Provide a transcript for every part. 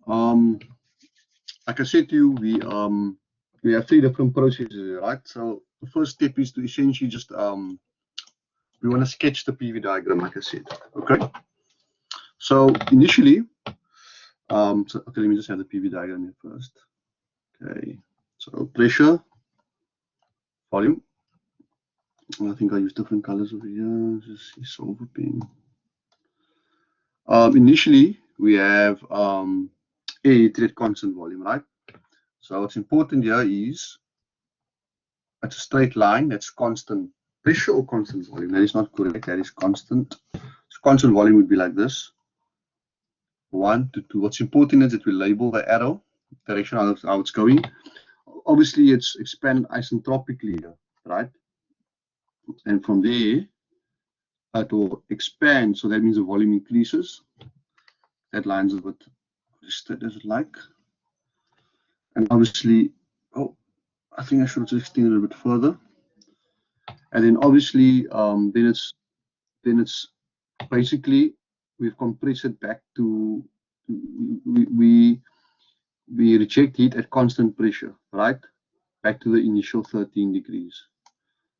Like I said to you, we have three different processes, right? So the first step is to essentially just we want to sketch the PV diagram, like I said. Okay. So initially, okay, let me just have the PV diagram here first. Okay. So pressure, volume. I think I use different colors over here. Just see silver pen. Initially, we have air heat rate constant volume, right? So what's important here is it's a straight line that's constant pressure or constant volume. That is not correct. That is constant. So constant volume would be like this. 1 to 2. What's important is that we label the arrow, direction of how it's going. Obviously, it's expanded isentropically here, right? And from there, it will expand. So that means the volume increases. That lines up with what does it like? And obviously, oh, I think I should have extended it a bit further. And then obviously, then it's basically we've compressed it back to we reject heat at constant pressure, right? Back to the initial 13 degrees.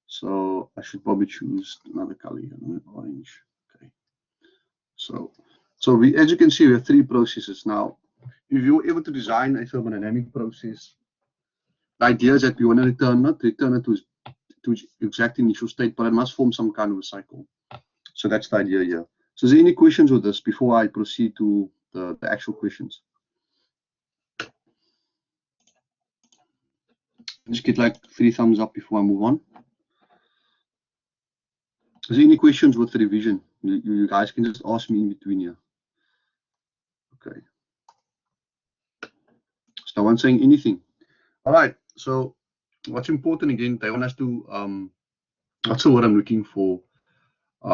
So I should probably choose another color here, orange. Okay. So we, as you can see, we have three processes now. If you're able to design a thermodynamic process, the idea is that we want to return it to its exact initial state, but it must form some kind of a cycle. So that's the idea here. So is there any questions with this before I proceed to the actual questions? Just get like 3 thumbs up before I move on. Is there any questions with the revision? You guys can just ask me in between here. Okay. So no one's saying anything. All right. So what's important again, they want us to that's what I'm looking for. I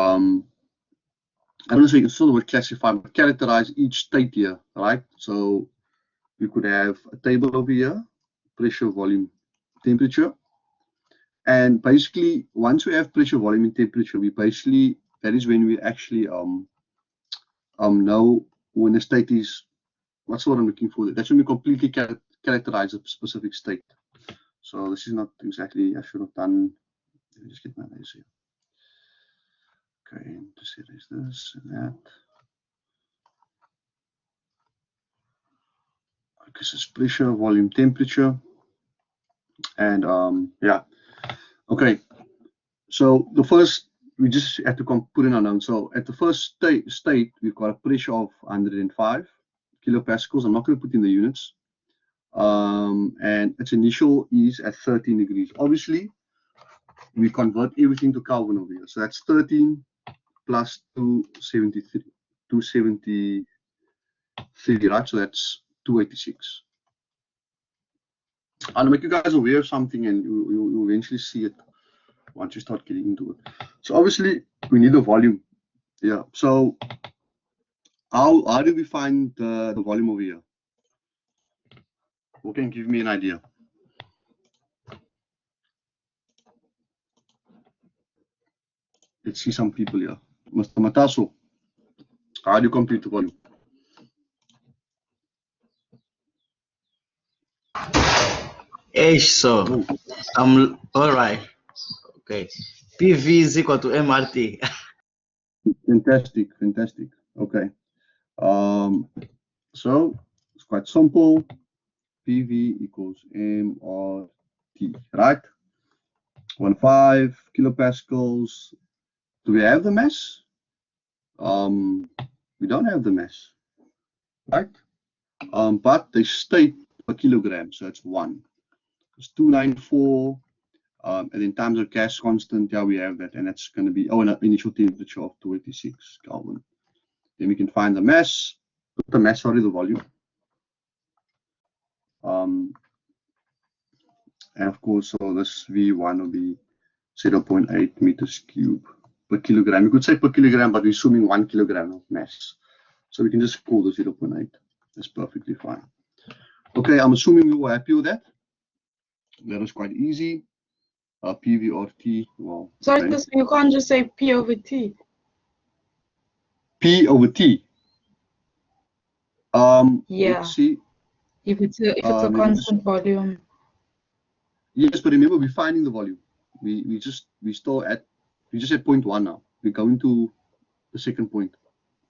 don't know if you can still the word classify, but characterize each state here, right? So you could have a table over here, pressure, volume, temperature. And basically, once we have pressure, volume, and temperature, we basically, that is when we actually know when the state is, what's what I'm looking for. That's when we completely characterize a specific state. So this is not exactly, I should have done, let me just get my laser here. Okay, just erase this and that. Okay, so it's pressure, volume, temperature. And yeah, okay. So the first, we just have to put in unknown. So at the first state, we've got a pressure of 105 kilopascals. I'm not going to put in the units. And its initial is at 13 degrees. Obviously, we convert everything to Kelvin over here. So that's 13 plus 273, right? So that's 286. I'll make you guys aware of something, and you'll eventually see it once you start getting into it. So obviously, we need the volume. Yeah. So how do we find the volume over here? Who can give me an idea? Let's see some people here. Mr. Mataso, how do you compute the volume? So I'm all right. Okay. PV is equal to MRT. Fantastic. Okay. So it's quite simple. PV equals MRT, right? 15 kilopascals. Do we have the mass? We don't have the mass, right? But they state per kilogram, so it's 1. It's 294, and in terms of gas constant, yeah, we have that, and that's going to be an initial temperature of 286 Kelvin. Then we can find the mass, the volume. And of course, so this V1 will be 0.8 meters cube per kilogram. You could say per kilogram, but we're assuming 1 kilogram of mass. So we can just call the 0.8. That's perfectly fine. Okay, I'm assuming you were happy with that. That was quite easy. PV or T. Well, sorry, okay. You can't just say P over T. P over T. Yeah. Let's see. If it's a Let me just, constant volume. yes, but remember we're finding the volume. We just at point one now. We're going to the second point,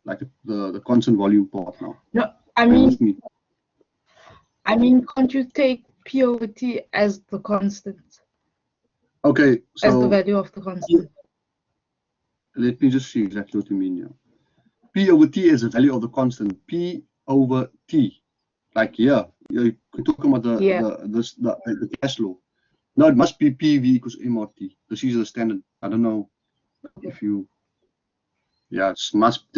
like the constant volume part now. No, Are you with me? I mean, can't you take P over T as the constant, Okay, as the so value of the constant? let me just see exactly what you mean here. P over T is the value of the constant. P over T. Like here, you're talking about the gas law. No, it must be PV equals MRT. This is the standard. I don't know if you. Yeah, it must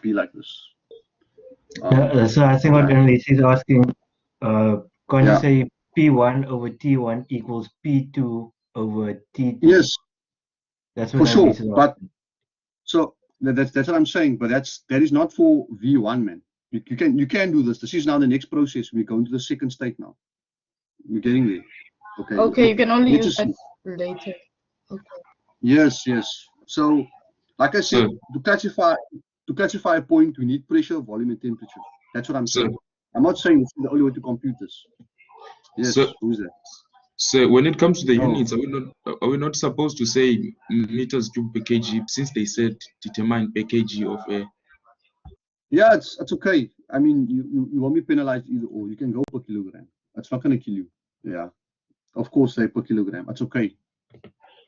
be like this. So I think what Annalise is asking, can't you Yeah. say P1 over T1 equals P2 over T2? Yes, That's for what sure. Annalise is But asking. so that's what I'm saying. But that is not for V1, man. You can do this. This is now the next process. We're going to the second state now. We're getting there. Okay. Okay, you can only let's use just that later. Okay. Yes. So, like I said, So, to classify a point, we need pressure, volume, and temperature. That's what I'm so, saying. I'm not saying it's the only way to compute this. Yes, so, who's that? so when it comes to the Oh. units, are we not supposed to say meters cube per kg since they said determine per kg of air? Yeah, it's okay. I mean, you won't be penalized either or. You can go per kilogram. That's not going to kill you. Yeah, of course, they per kilogram. It's okay.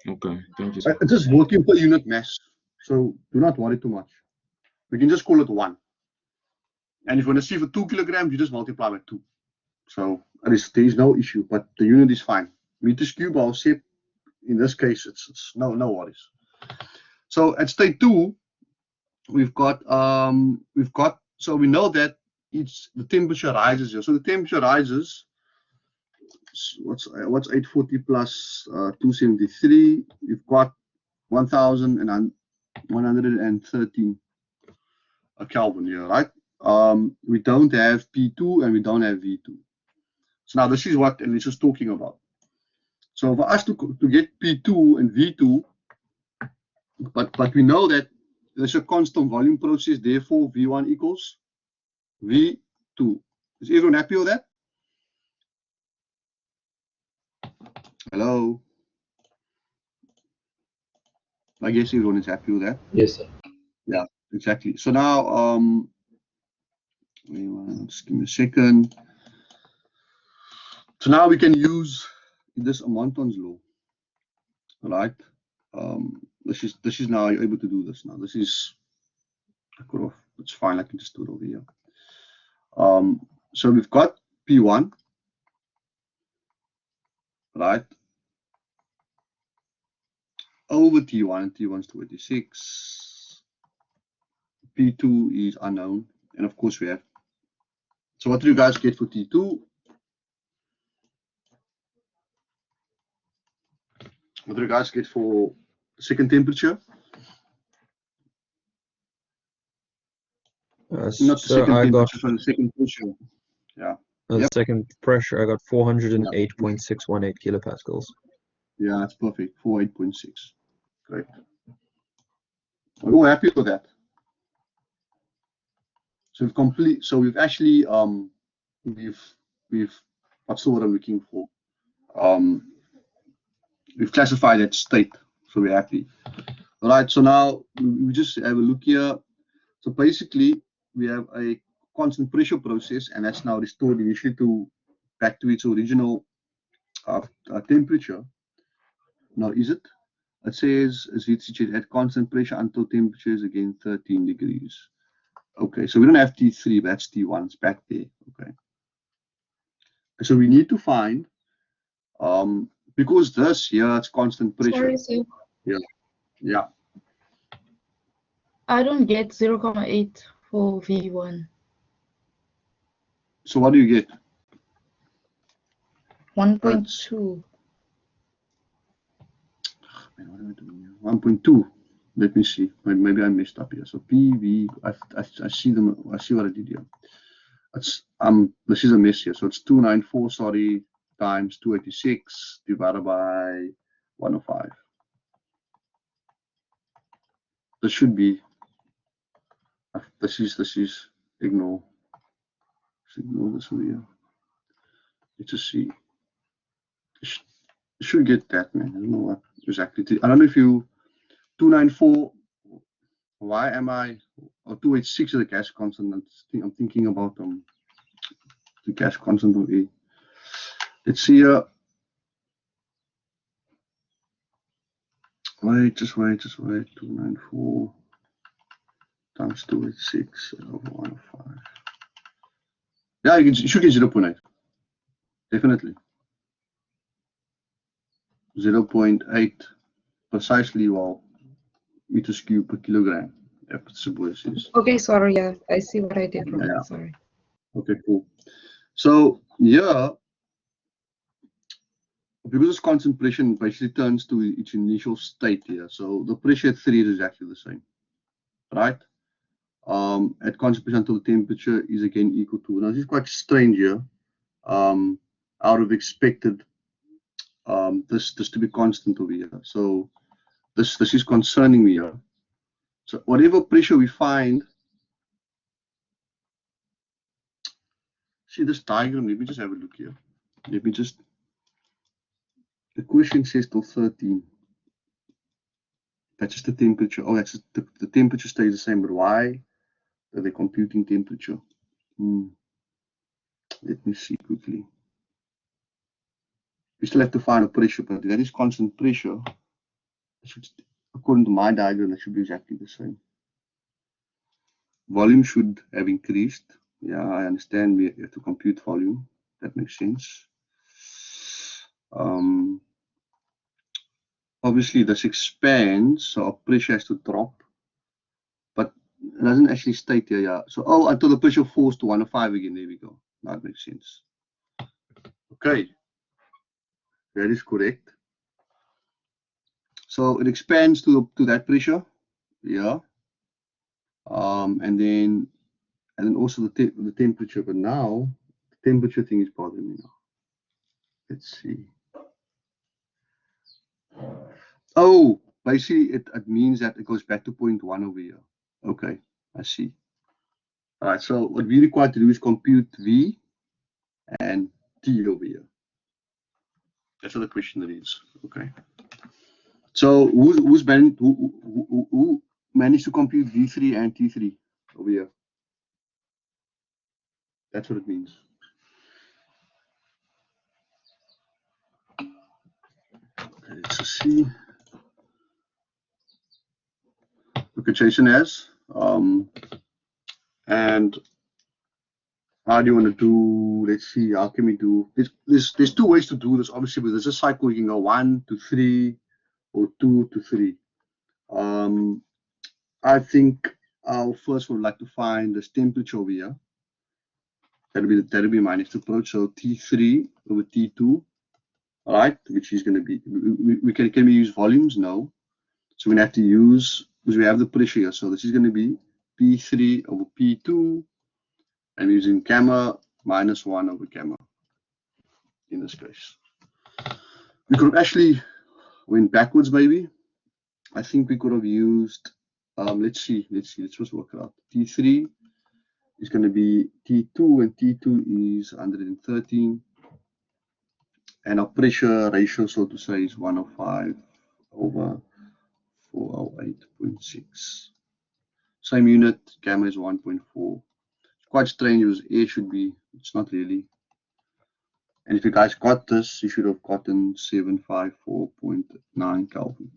Okay, thank you, sir. It's just working per unit mass. So do not worry too much. We can just call it 1. And if you want to see for 2 kilograms, you just multiply by 2. So there is no issue, but the unit is fine. Meters cube, I'll say in this case, it's no worries. So at state 2, we've got so we know that the temperature rises here. So the temperature rises. What's 840 plus 273? We've got 1,113 Kelvin here, right? We don't have P2 and we don't have V2. So now this is what Elise is talking about. So for us to get P2 and V2, but we know that there's a constant volume process, therefore V1 equals V2. Is everyone happy with that? Hello? I guess everyone is happy with that. Yes, sir. Yeah, exactly. So now, just give me a second. So now we can use this Monton's law, right? This is now you're able to do this now. This is it's fine. I can just do it over here. So we've got P1, right? Over T1, and T1 is 26. P2 is unknown, and of course we have. So what do you guys get for T2? What do you guys get for second temperature? Not the So second I got temperature, but the second pressure. Yeah. the second pressure. I got 408.618 kilopascals. Yeah, that's perfect. 48.6. Great. We're all happy with that. So we've actually we've what's the word I'm looking for? We've classified that state, so we're happy. All right, so now we just have a look here. So basically we have a constant pressure process, and that's now restored initially back to its original temperature. Now is it? It says as heat situated at constant pressure until temperature is again 13 degrees. Okay, so we don't have T3, but that's T1. It's back there. Okay. So we need to find because this here it's constant pressure. Sorry, sir. Yeah. I don't get 0.8 for V1. So what do you get? 1.2. 1.2. Let me see. Maybe I messed up here. So PV. I see them. I see what I did here. It's this is a mess here. So it's 294. Sorry, times 286 divided by 105. This should be. This is ignore. Let's ignore this over here. Let's just see. You should get that, man. I don't know what exactly. I don't know if you 294. Why am I or 286 is the cash constant? I'm thinking about the cash constant of A. Let's see here. Wait, just wait. 294 times 286 over 105. Yeah, you should get 0.8. Definitely. 0.8 precisely, well, meters cubed per kilogram. That's what it is. Okay, sorry. Yeah, I see what I did wrong. Yeah. Sorry. Okay, cool. So here, because this concentration basically turns to its initial state here. So the pressure at 3 is exactly the same, right? At concentration until the temperature is again equal to. Now this is quite strange here. I would have expected this to be constant over here. So this is concerning me here. So whatever pressure we find, see this diagram. Let me just have a look here. Let me just. The question says till 13. That's just the temperature. Oh, that's the temperature stays the same, but why are they computing temperature? Let me see quickly. We still have to find a pressure, but that is constant pressure. According to my diagram, that should be exactly the same. Volume should have increased. Yeah, I understand we have to compute volume. That makes sense. Obviously, this expands, so our pressure has to drop. But it doesn't actually state here, yeah. So, until the pressure falls to 105 again. There we go. That makes sense. Okay. That is correct. So it expands to that pressure. Yeah. And then also the temperature. But now the temperature thing is bothering me now. Let's see. Oh, basically it means that it goes back to 0.1 over here. Okay, I see. All right, so what we require to do is compute V and T over here. That's what the question is. Okay. So who managed to compute V3 and T3 over here? That's what it means. Okay, let's just see. Look at Jason as. And how do you want to do? Let's see. How can we do? There's two ways to do this. Obviously, with this cycle, you can go 1 to 3 or 2 to 3. I think I'll first would like to find this temperature over here. That'll be my next approach. So T3 over T2, all right, which is going to be. Can we use volumes? No. So we're going to have to use, because we have the pressure here. So this is going to be P3 over P2. I'm using gamma minus 1 over gamma in this case. We could have actually went backwards maybe. I think we could have used, let's just work it out. T3 is going to be T2 and T2 is 113. And our pressure ratio, so to say, is 105 over 408.6. Same unit, gamma is 1.4. Quite strange because air should be, it's not really. And if you guys got this, you should have gotten 754.9 Kelvin.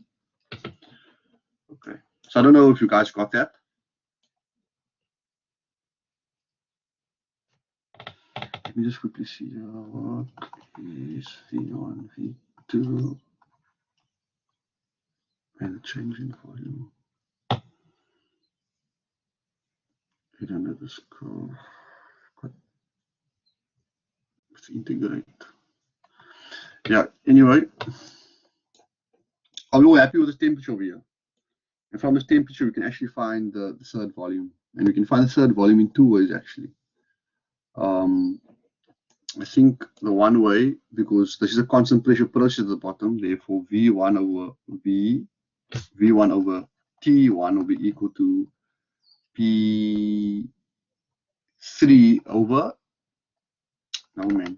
Okay, so I don't know if you guys got that. Let me just quickly see what is V1, V2, and the change in volume. Get under this curve. Let's integrate. Yeah, anyway, are we all happy with this temperature over here? And from this temperature, we can actually find the third volume. And we can find the third volume in two ways, actually. I think the one way, because this is a constant pressure process at the bottom, therefore V1 over V1 over T1 will be equal to P3 over No man.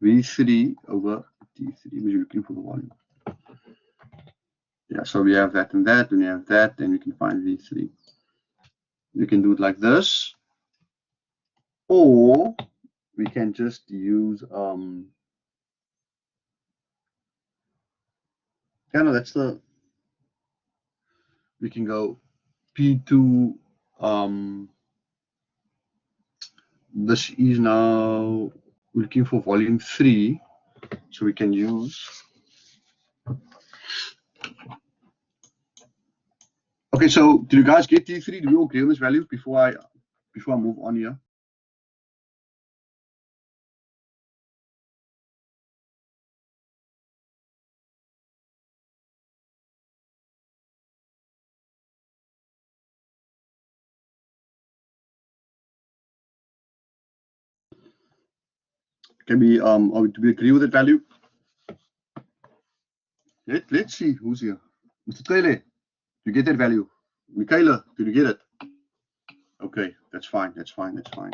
V3 over T3, which you're looking for the volume. Yeah, so we have that and that, and we have that, and we can find V3. You can do it like this, or we can just use no, that's the, we can go P2, this is now looking for volume 3, so we can use, okay, so do you guys get T3? Do we all agree on this value before I move on here? Can we do we agree with that value? Let's see who's here. Mr. Taylor, do you get that value? Michaela, did you get it? Okay, that's fine, that's fine, that's fine.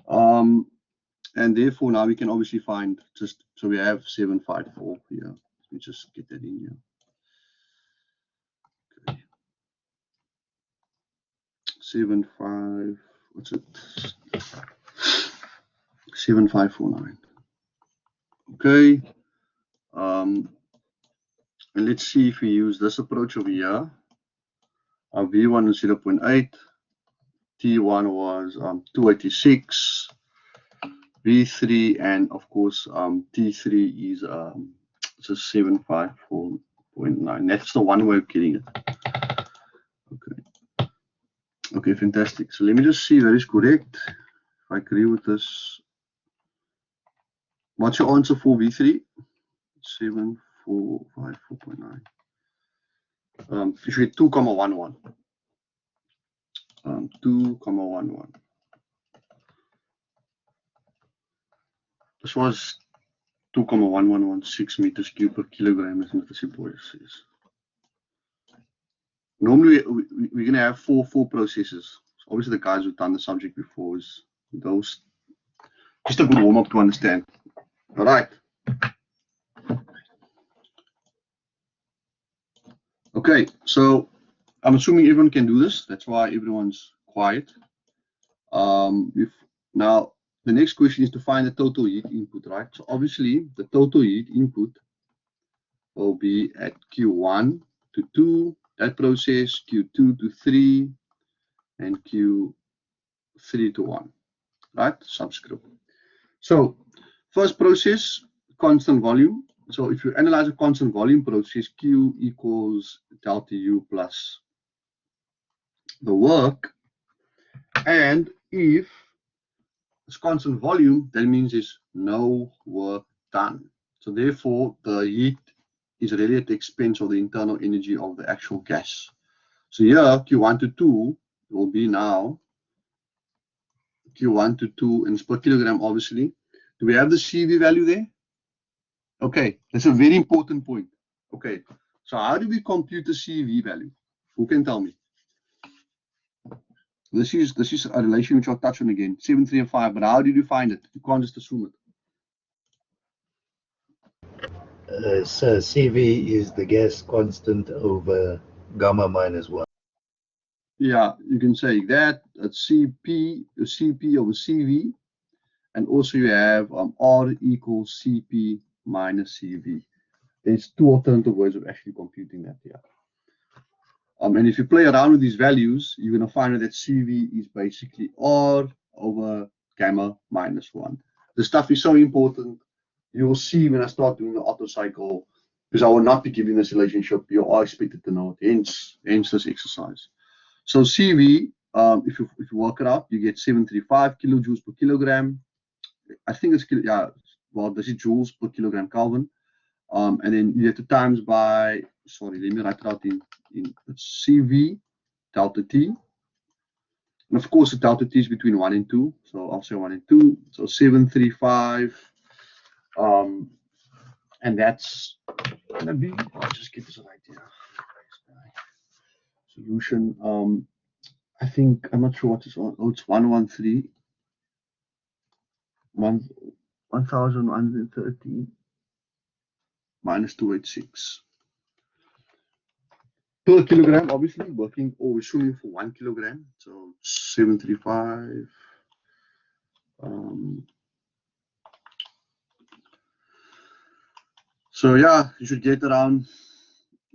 And therefore now we can obviously find, just so we have 754 here. Let me just get that in here. Okay. 75, what's it? 7549. Okay. And let's see if we use this approach over here. Our V1 is 0.8, T1 was 286, V3, and of course T3 is just 754.9. That's the one way of getting it. Okay. Okay, fantastic. So let me just see that is correct. If I agree with this. What's your answer for V3? 7454.9. You should get 2,11. 2,11. This was 2,1116 meters cubed per kilogram, as Mr. Siboy says. Normally, we're going to have four processes. So obviously, the guys who've done the subject before is those. Just a good warm up to understand. All right. Okay, so I'm assuming everyone can do this. That's why everyone's quiet. Now, the next question is to find the total heat input, right? So obviously, the total heat input will be at Q1 to 2, that process, Q2 to 3, and Q3 to 1, right? Subscript. So, first process, constant volume. So if you analyze a constant volume process, Q equals delta U plus the work. And if it's constant volume, that means there's no work done. So therefore, the heat is really at the expense of the internal energy of the actual gas. So here, Q1 to 2 will be now Q1 to 2, and it's per kilogram, obviously. Do we have the CV value there? Okay, that's a very important point. Okay, so how do we compute the CV value? Who can tell me? This is a relation which I'll touch on again, 7, 3, and 5, but how did you find it? You can't just assume it. So CV is the gas constant over gamma minus 1. Yeah, you can say that. That's CP over CV, and also you have R equals CP minus CV. There's two alternative ways of actually computing that here. And if you play around with these values, you're going to find that CV is basically R over gamma minus 1. The stuff is so important. You will see when I start doing the Otto cycle, because I will not be giving this relationship. You are expected to know it, hence this exercise. So CV, if you work it out, you get 735 kilojoules per kilogram. I think it's, yeah, well, this is joules per kilogram Kelvin. And then you have to times by, sorry, let me write it out in CV delta T. And of course, the delta T is between 1 and 2. So I'll say 1 and 2. So 735. And that's going to be, I'll just get this right here. Solution. I think, I'm not sure what it's on. Oh, it's 113. 1130 minus 286 per kilogram. Obviously, working always shooting for 1 kilogram, so 735. So yeah, you should get around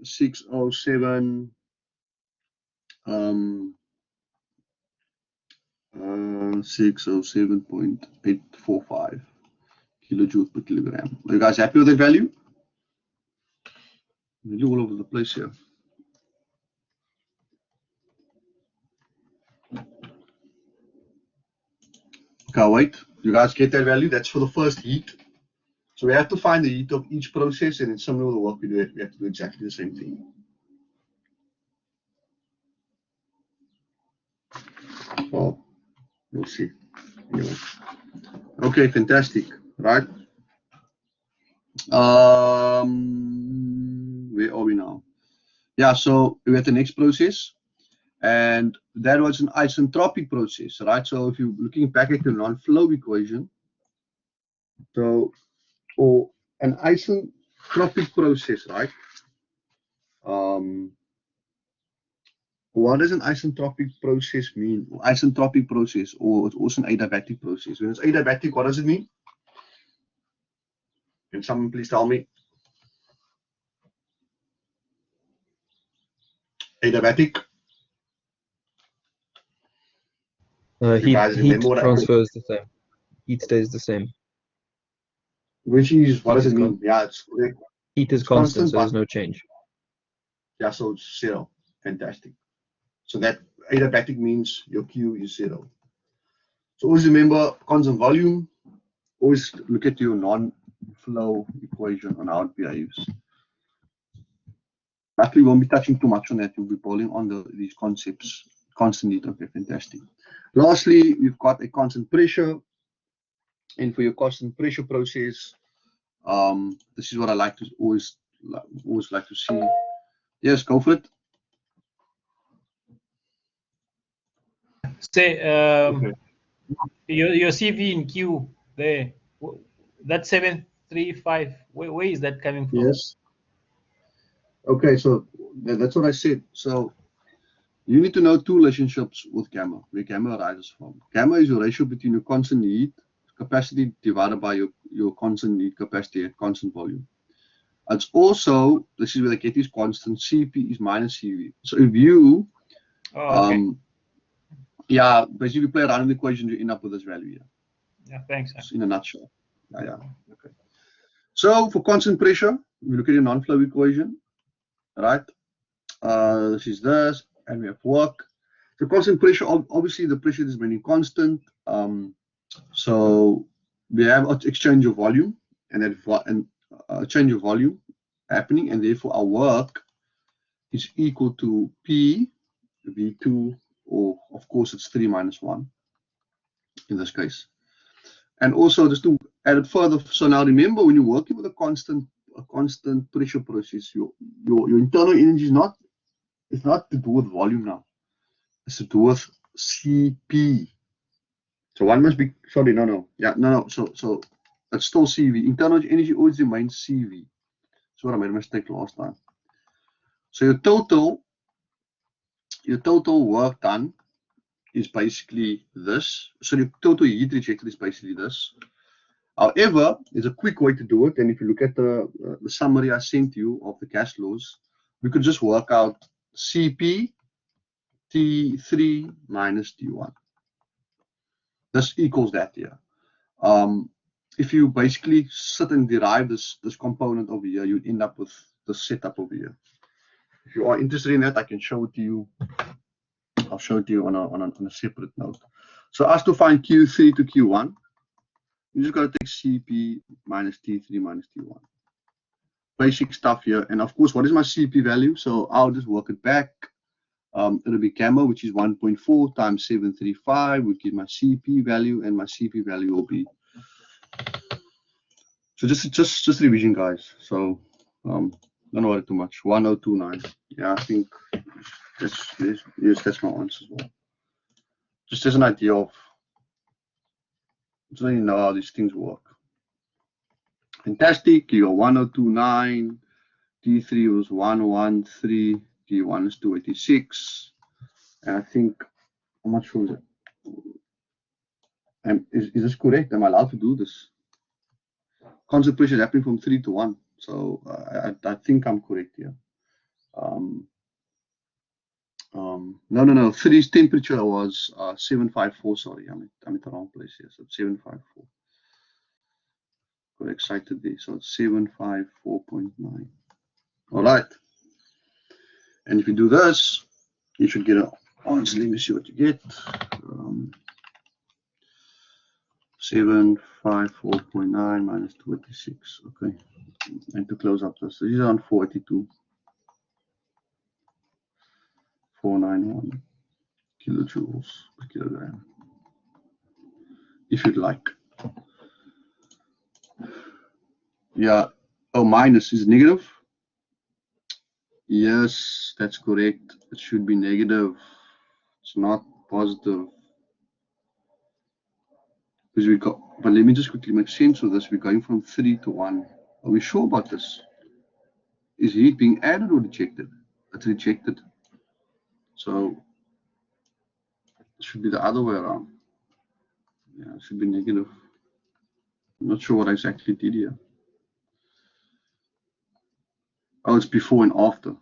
607. 607.845 kilojoules per kilogram. Are you guys happy with that value? Really all over the place here. Okay, wait. You guys get that value? That's for the first heat. So we have to find the heat of each process, and in similar to the work we do, we have to do exactly the same thing. Well, we'll see. Anyway. Okay, fantastic. Right. Where are we now? Yeah, so we have the next process, and that was an isentropic process, right? So if you're looking back at the non-flow equation, so or an isentropic process, right? What does an isentropic process mean? Isentropic process, or it's also an adiabatic process. When it's adiabatic, what does it mean? Can someone please tell me? Adiabatic. You Heat guys remember what I transfers the same. Heat stays the same. Which is, what Heat does it is mean? Yeah, it's correct. Heat is It's constant, so but there's no change. yeah, so it's 0. Fantastic. So that adiabatic means your Q is 0. So always remember constant volume. Always look at your non-flow equation on how it behaves. Actually, we won't be touching too much on that. We'll be pulling on these concepts constantly. Okay, fantastic. Lastly, we've got a constant pressure. And for your constant pressure process, this is what I like to always like to see. Yes, go for it. Say, Okay. your CV in Q there, that 735, where is that coming from? Yes. Okay, so that's what I said. So you need to know two relationships with gamma, where gamma arises from. Gamma is your ratio between your constant heat capacity divided by your constant heat capacity at constant volume. It's also, this is where they get this constant, Cp is minus Cv. So if you, okay. yeah, basically play around with the equation, you end up with this value here. Yeah, thanks. Just in a nutshell. Yeah, okay. So for constant pressure, we look at your non-flow equation, right? This is this, and we have work. So constant pressure, obviously the pressure is remaining constant. So we have an exchange of volume, and that change of volume happening, and therefore our work is equal to P V2, or of course it's 3 minus 1 in this case. And also just to add it further, so now remember when you're working with a constant pressure process, your internal energy it's not to do with volume now. It's to do with Cp. So one must be, sorry, no. Yeah, no. So it's still Cv. Internal energy always remains Cv. That's what I made a mistake last time. So your total work done is basically this. So your total heat rejected is basically this. However, there's a quick way to do it, and if you look at the summary I sent you of the gas laws, we could just work out Cp T3 minus T1. This equals that here. If you basically sit and derive this component over here, you end up with the setup over here. If you are interested in that, I can show it to you. I'll show it to you on a separate note. So as to find Q3 to Q1, you just got to take Cp minus T3 minus T1. Basic stuff here. And of course, what is my Cp value? So I'll just work it back. It'll be gamma, which is 1.4 times 735, which is my Cp value, and my Cp value will be. So just revision, guys. So don't worry too much. 1029. Yeah, I think that's my answer as well. Just as an idea of So you know how these things work. Fantastic. You got 1029. T3 was 113. T1 is 286. And I think, I'm not sure. Is this correct? Am I allowed to do this? Constant pressure is happening from 3 to 1. So I think I'm correct here. No. 3's temperature was 754. Sorry, I'm at the wrong place here. So 754. Got excited there. So it's 754.9. All right. And if you do this, you should get an answer. Let me see what you get. 754.9 minus 286. Okay. And to close up this, these are on 482. 491 kilojoules per kilogram. If you'd like. Yeah. Oh, minus is negative. Yes, that's correct. It should be negative. It's not positive. Because we got, but let me just quickly make sense of this. We're going from 3 to 1. Are we sure about this? Is heat being added or rejected? It's rejected. So it should be the other way around. Yeah, it should be negative. I'm not sure what I exactly did here. Oh, it's before and after.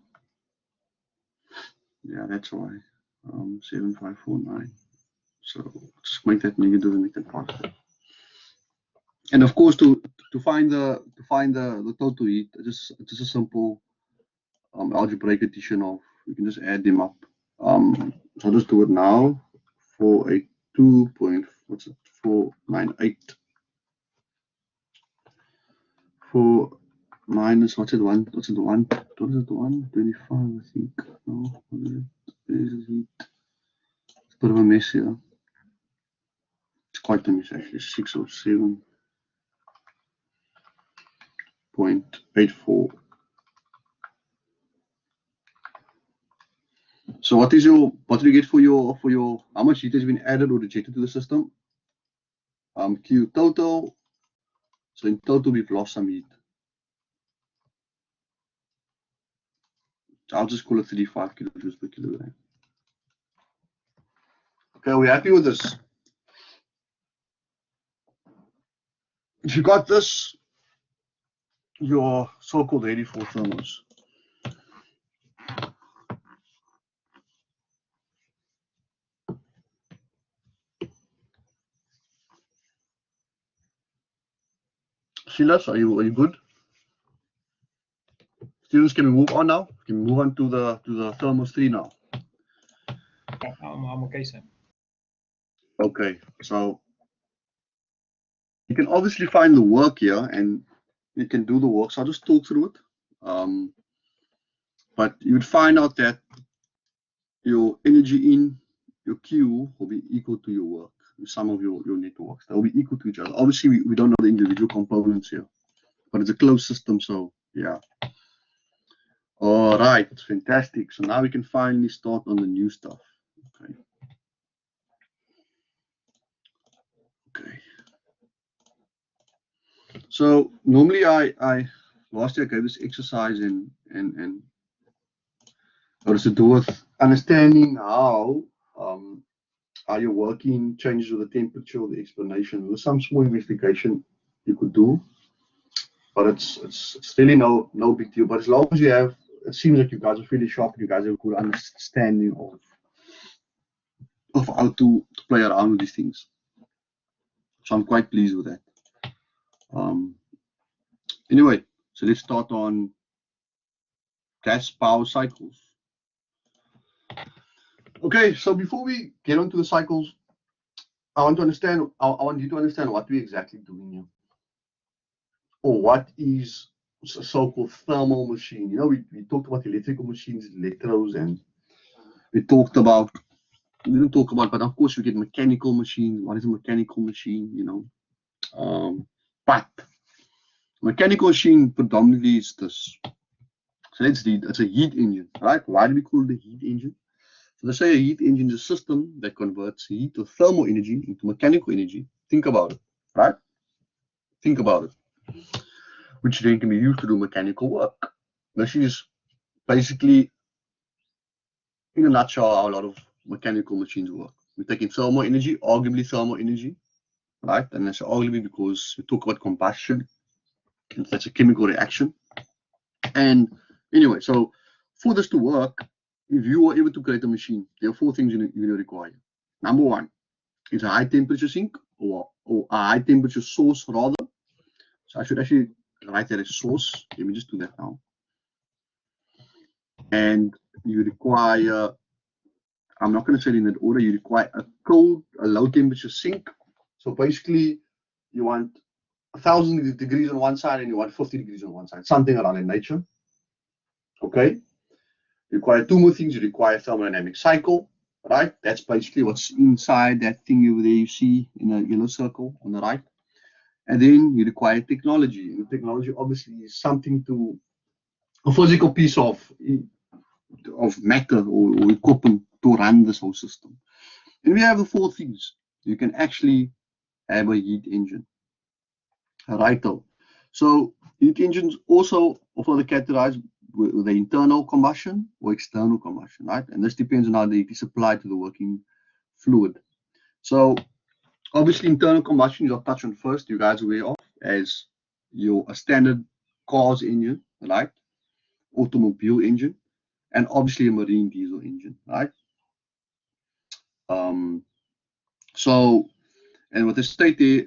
Yeah, that's why. 7549. So just make that negative and make that positive. And of course, to find the total heat, just a simple algebraic addition of, you can just add them up. So I'll just do it now. 482.498. 4 minus what's it 1? What's it 1? What is it 1? 25, I think. No, what is it? There's heat. It's a bit of a mess here. It's quite a mess actually. 607.84. So what do you get for your how much heat has been added or rejected to the system? Q total. So in total we've lost some heat. I'll just call it 35 kilojoules per kilogram. Okay, are we happy with this? If you got this, you're so-called ready for thermos. Silas, are you good? Students, can we move on now? Can we move on to the thermos 3 now? Yeah, I'm okay, sir. Okay, so you can obviously find the work here and you can do the work. So I'll just talk through it. But you would find out that your energy in your Q will be equal to your work, some of your networks. They'll be equal to each other. Obviously, we don't know the individual components here, but it's a closed system, so yeah. All right, fantastic. So now we can finally start on the new stuff. Okay. Okay. So normally last year I gave this exercise and what does it do with understanding how your working changes with the temperature or the explanation. There's some small investigation you could do, but it's really no big deal. But as long as you have, it seems like you guys are really sharp. You guys have a good understanding of how to play around with these things. So I'm quite pleased with that. Anyway, so let's start on gas power cycles. Okay, so before we get onto the cycles, I want you to understand what we're exactly doing here, or what is a so-called thermal machine. You know, we talked about electrical machines, electrodes, and we didn't talk about, but of course we get mechanical machines. What is a mechanical machine? You know, but mechanical machine predominantly is this. So let's read. It's a heat engine, right? Why do we call it a heat engine? So let's say a heat engine is a system that converts heat or thermal energy into mechanical energy. Think about it. right? Think about it. Which then can be used to do mechanical work. This is basically, in a nutshell, how a lot of mechanical machines work. We're taking thermal energy, arguably thermal energy, right? And that's arguably because we talk about combustion, and that's a chemical reaction. And anyway, so for this to work, if you are able to create a machine, there are 4 things you require. Number 1 is a high temperature sink, or a high temperature source rather. So I should actually write that as source. Let me just do that now. And you require, I'm not going to say it in that order, you require a low temperature sink. So basically you want 1,000 degrees on one side and you want 50 degrees on one side, something around in nature. Okay. You require 2 more things. You require a thermodynamic cycle, right? That's basically what's inside that thing over there you see in a yellow circle on the right. And then you require technology. And technology obviously is something to, a physical piece of matter or equipment to run this whole system. And we have the 4 things. You can actually have a heat engine. Right. So heat engines also further categorized with the internal combustion or external combustion, right? And this depends on how the heat is applied to the working fluid. So obviously internal combustion I'll touch on first, you guys are aware of as a standard car's engine, right? Automobile engine, and obviously a marine diesel engine, right? And what they state there,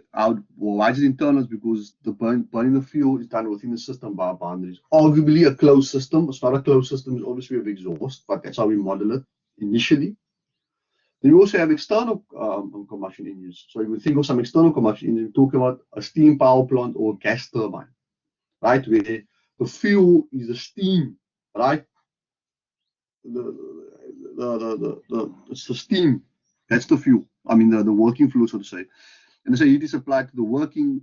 why is it internal? Because the burning the fuel is done within the system by boundaries. Arguably a closed system. It's not a closed system, it's obviously of exhaust, but that's how we model it initially. Then you also have external combustion engines. So if you think of some external combustion engines, talk about a steam power plant or a gas turbine, right? Where the fuel is the steam, right? It's the steam. That's the fuel. I mean the working fluid, so to say. And so heat is applied to the working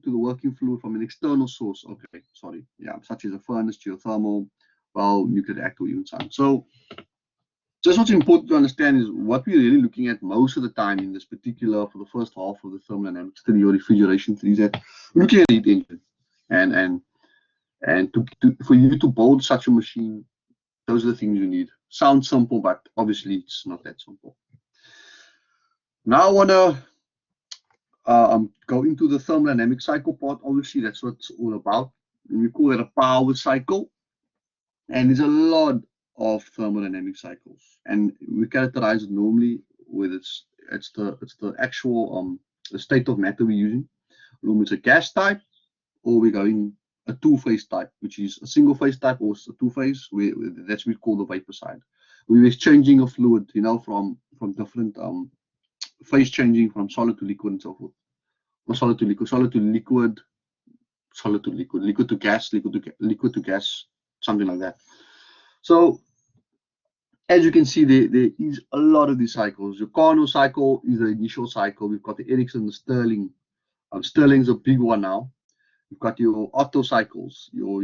fluid from an external source. Okay, sorry. Yeah, such as a furnace, geothermal, well, nuclear reactor, even sun. So just what's important to understand is what we're really looking at most of the time in this particular, for the first half of the thermodynamics study or refrigeration study, is that we're looking at a heat engine. And for you to build such a machine, those are the things you need. Sounds simple, but obviously it's not that simple. Now I want to go into the thermodynamic cycle part. Obviously, that's what it's all about. And we call it a power cycle. And there's a lot of thermodynamic cycles. And we characterize it normally with it's the actual the state of matter we're using. Normally it's a gas type, or we're going a 2-phase type, which is a single-phase type or a 2-phase. That's what we call the vapor side. We're exchanging a fluid, from different phase changing from solid to liquid and so forth. Or solid to liquid, solid to liquid, solid to liquid, liquid to gas, liquid to gas, something like that. So as you can see, there is a lot of these cycles. Your Carnot cycle is the initial cycle. We've got the Ericsson, the Stirling. Stirling's a big one now. You've got your Otto cycles, your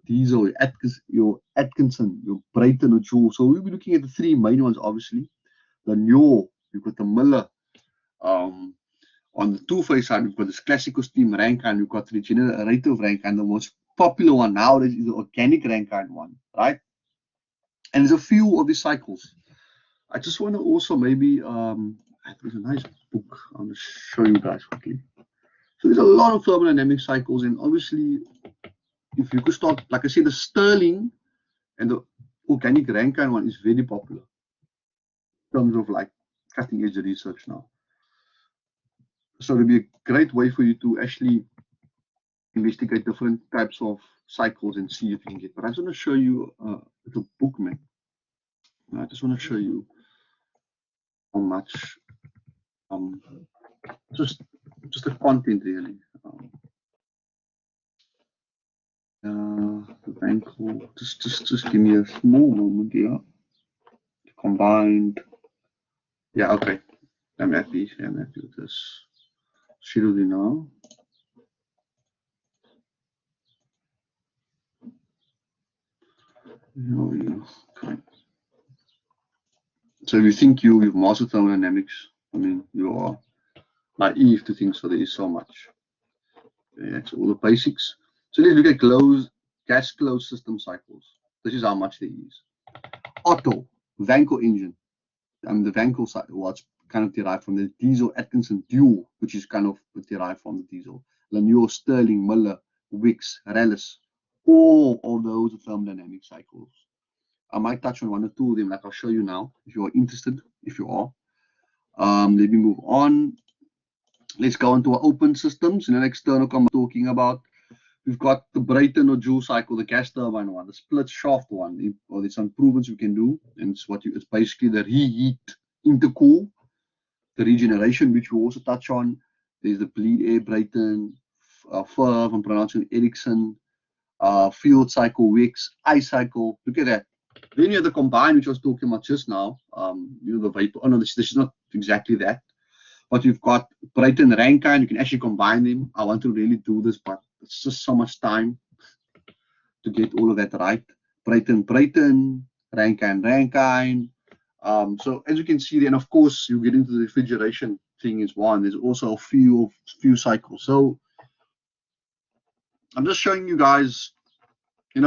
Diesel, your Atkinson, your Brayton, or Joule. So we'll be looking at the 3 main ones, obviously. The Newell, you've got the Miller. On the 2-phase side, we've got this classical steam Rankine, we've got the regenerative Rankine. The most popular one nowadays is the organic Rankine one, right? And there's a few of these cycles. I just want to also maybe, there's a nice book I'm going to show you guys quickly. So there's a lot of thermodynamic cycles, and obviously, if you could start, like I said, the Stirling and the organic Rankine one is very popular in terms of like cutting edge research now. So it'll be a great way for you to actually investigate different types of cycles and see if you can get. But I just want to show you the book, man. I just want to show you how much, just the content really. Just give me a small moment here. Combined. Yeah, okay. I'm happy with this. Schedule now. Okay. So if you think you've mastered thermodynamics, I mean, you are naive to think so. There is so much. Okay, that's all the basics. So let's look at gas closed system cycles. This is how much there is. Otto, Vanco engine. The Vanco cycle was kind of derived from the diesel Atkinson dual, which is kind of derived from the diesel. Lanure, Stirling, Miller, Wicks, Rallis, all of those are thermodynamic cycles. I might touch on one or two of them, like I'll show you now, if you are interested, if you are. Let me move on. Let's go into our open systems. In an external I'm talking about, we've got the Brayton or Joule cycle, the gas turbine one, the split shaft one, or there's some improvements we can do. And it's basically the reheat intercool, the regeneration, which we also touch on. There's the bleed air Brayton, Fur, if I'm pronouncing Ericsson, field cycle, Wicks, ice cycle. Look at that. Then you have the combine, which I was talking about just now. The vapor. Oh no, this is not exactly that. But you've got Brayton, Rankine. You can actually combine them. I want to really do this, but it's just so much time to get all of that right. Brayton, Rankine. So as you can see, then of course you get into the refrigeration thing is one. There's also a few cycles. So I'm just showing you guys, we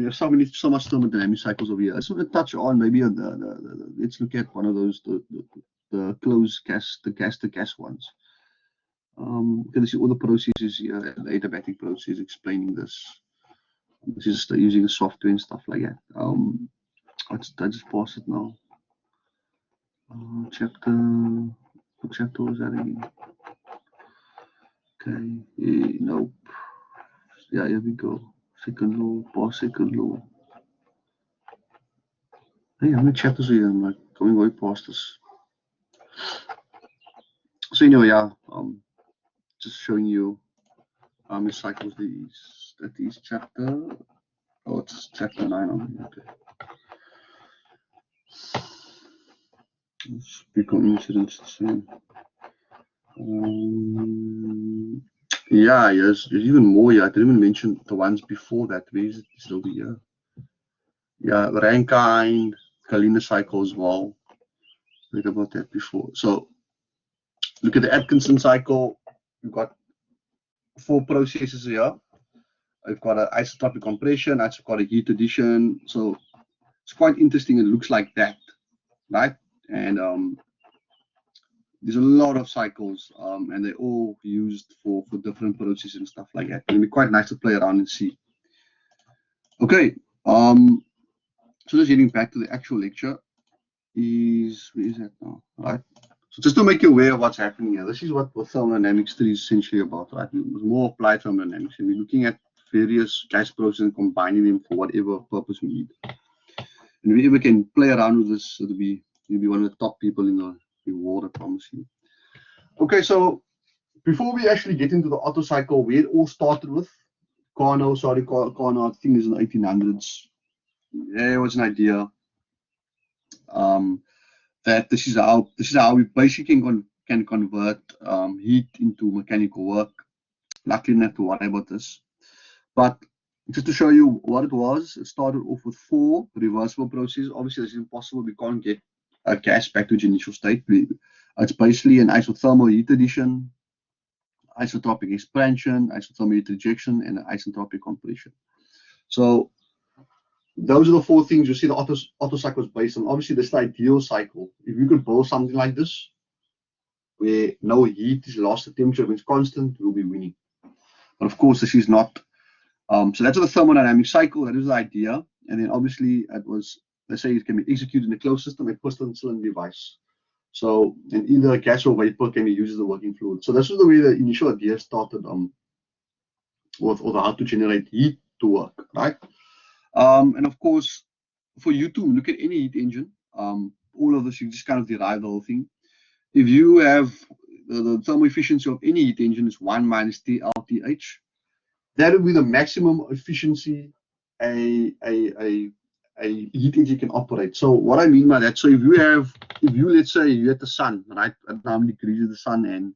have so much thermodynamic cycles over here. I just want to touch on maybe let's look at one of those, the closed gas, the gas ones. You can see all the processes here, the adiabatic process explaining this. This is using software and stuff like that. I just pause it now. What chapter was that again? Okay, nope. Yeah, here we go. Second law, pause second law. Hey, how many chapters are here? I'm like going way past this. So anyway, yeah, just showing you how many cycles that is chapter. Oh, it's chapter 9 on here. Okay. Speak on incidents. Yeah, yes, there's even more. Yeah, I didn't even mention the ones before that. Where is it? It's over here. Yeah, Rankine, Kalina cycle as well. Read about that before. So look at the Atkinson cycle. We've got 4 processes here. We've got an isotropic compression, we've got a heat addition. So it's quite interesting. It looks like that, right? And there's a lot of cycles, and they're all used for different processes and stuff like that. It'll be quite nice to play around and see. Okay, so just getting back to the actual lecture, where is that now? Right. So just to make you aware of what's happening here, this is what thermodynamics 3 is essentially about, right? It's more applied thermodynamics, and we're looking at various gas processes and combining them for whatever purpose we need. And if we ever can play around with this, you'll be one of the top people in the world, I promise you. Okay, so before we actually get into the Otto cycle, where it all started with, Carnot, I think it's in the 1800s. There was an idea that this is how we basically can convert heat into mechanical work. Luckily, not to worry about this. But just to show you what it was, it started off with 4 reversible processes. Obviously, this is impossible. We can't get a gas back to its initial state. It's basically an isothermal heat addition, isotropic expansion, isothermal heat rejection, and an isentropic compression. So those are the 4 things you see the Otto cycle is based on. Obviously, this is the ideal cycle. If you could build something like this, where no heat is lost, the temperature remains constant, we'll be winning. But of course, this is not. So that's the thermodynamic cycle. That is the idea. And then obviously, it was, let's say it can be executed in a closed system, a piston cylinder device. So, and either gas or vapor can be used as a working fluid. So this was the way the initial idea started with how to generate heat to work, right? And of course, for you to look at any heat engine, all of this, you just kind of derive the whole thing. If you have the thermal efficiency of any heat engine is 1 minus TLTH, that would be the maximum efficiency a heat engine can operate. So what I mean by that, so if you let's say you had the sun, right, at how many degrees is the sun, and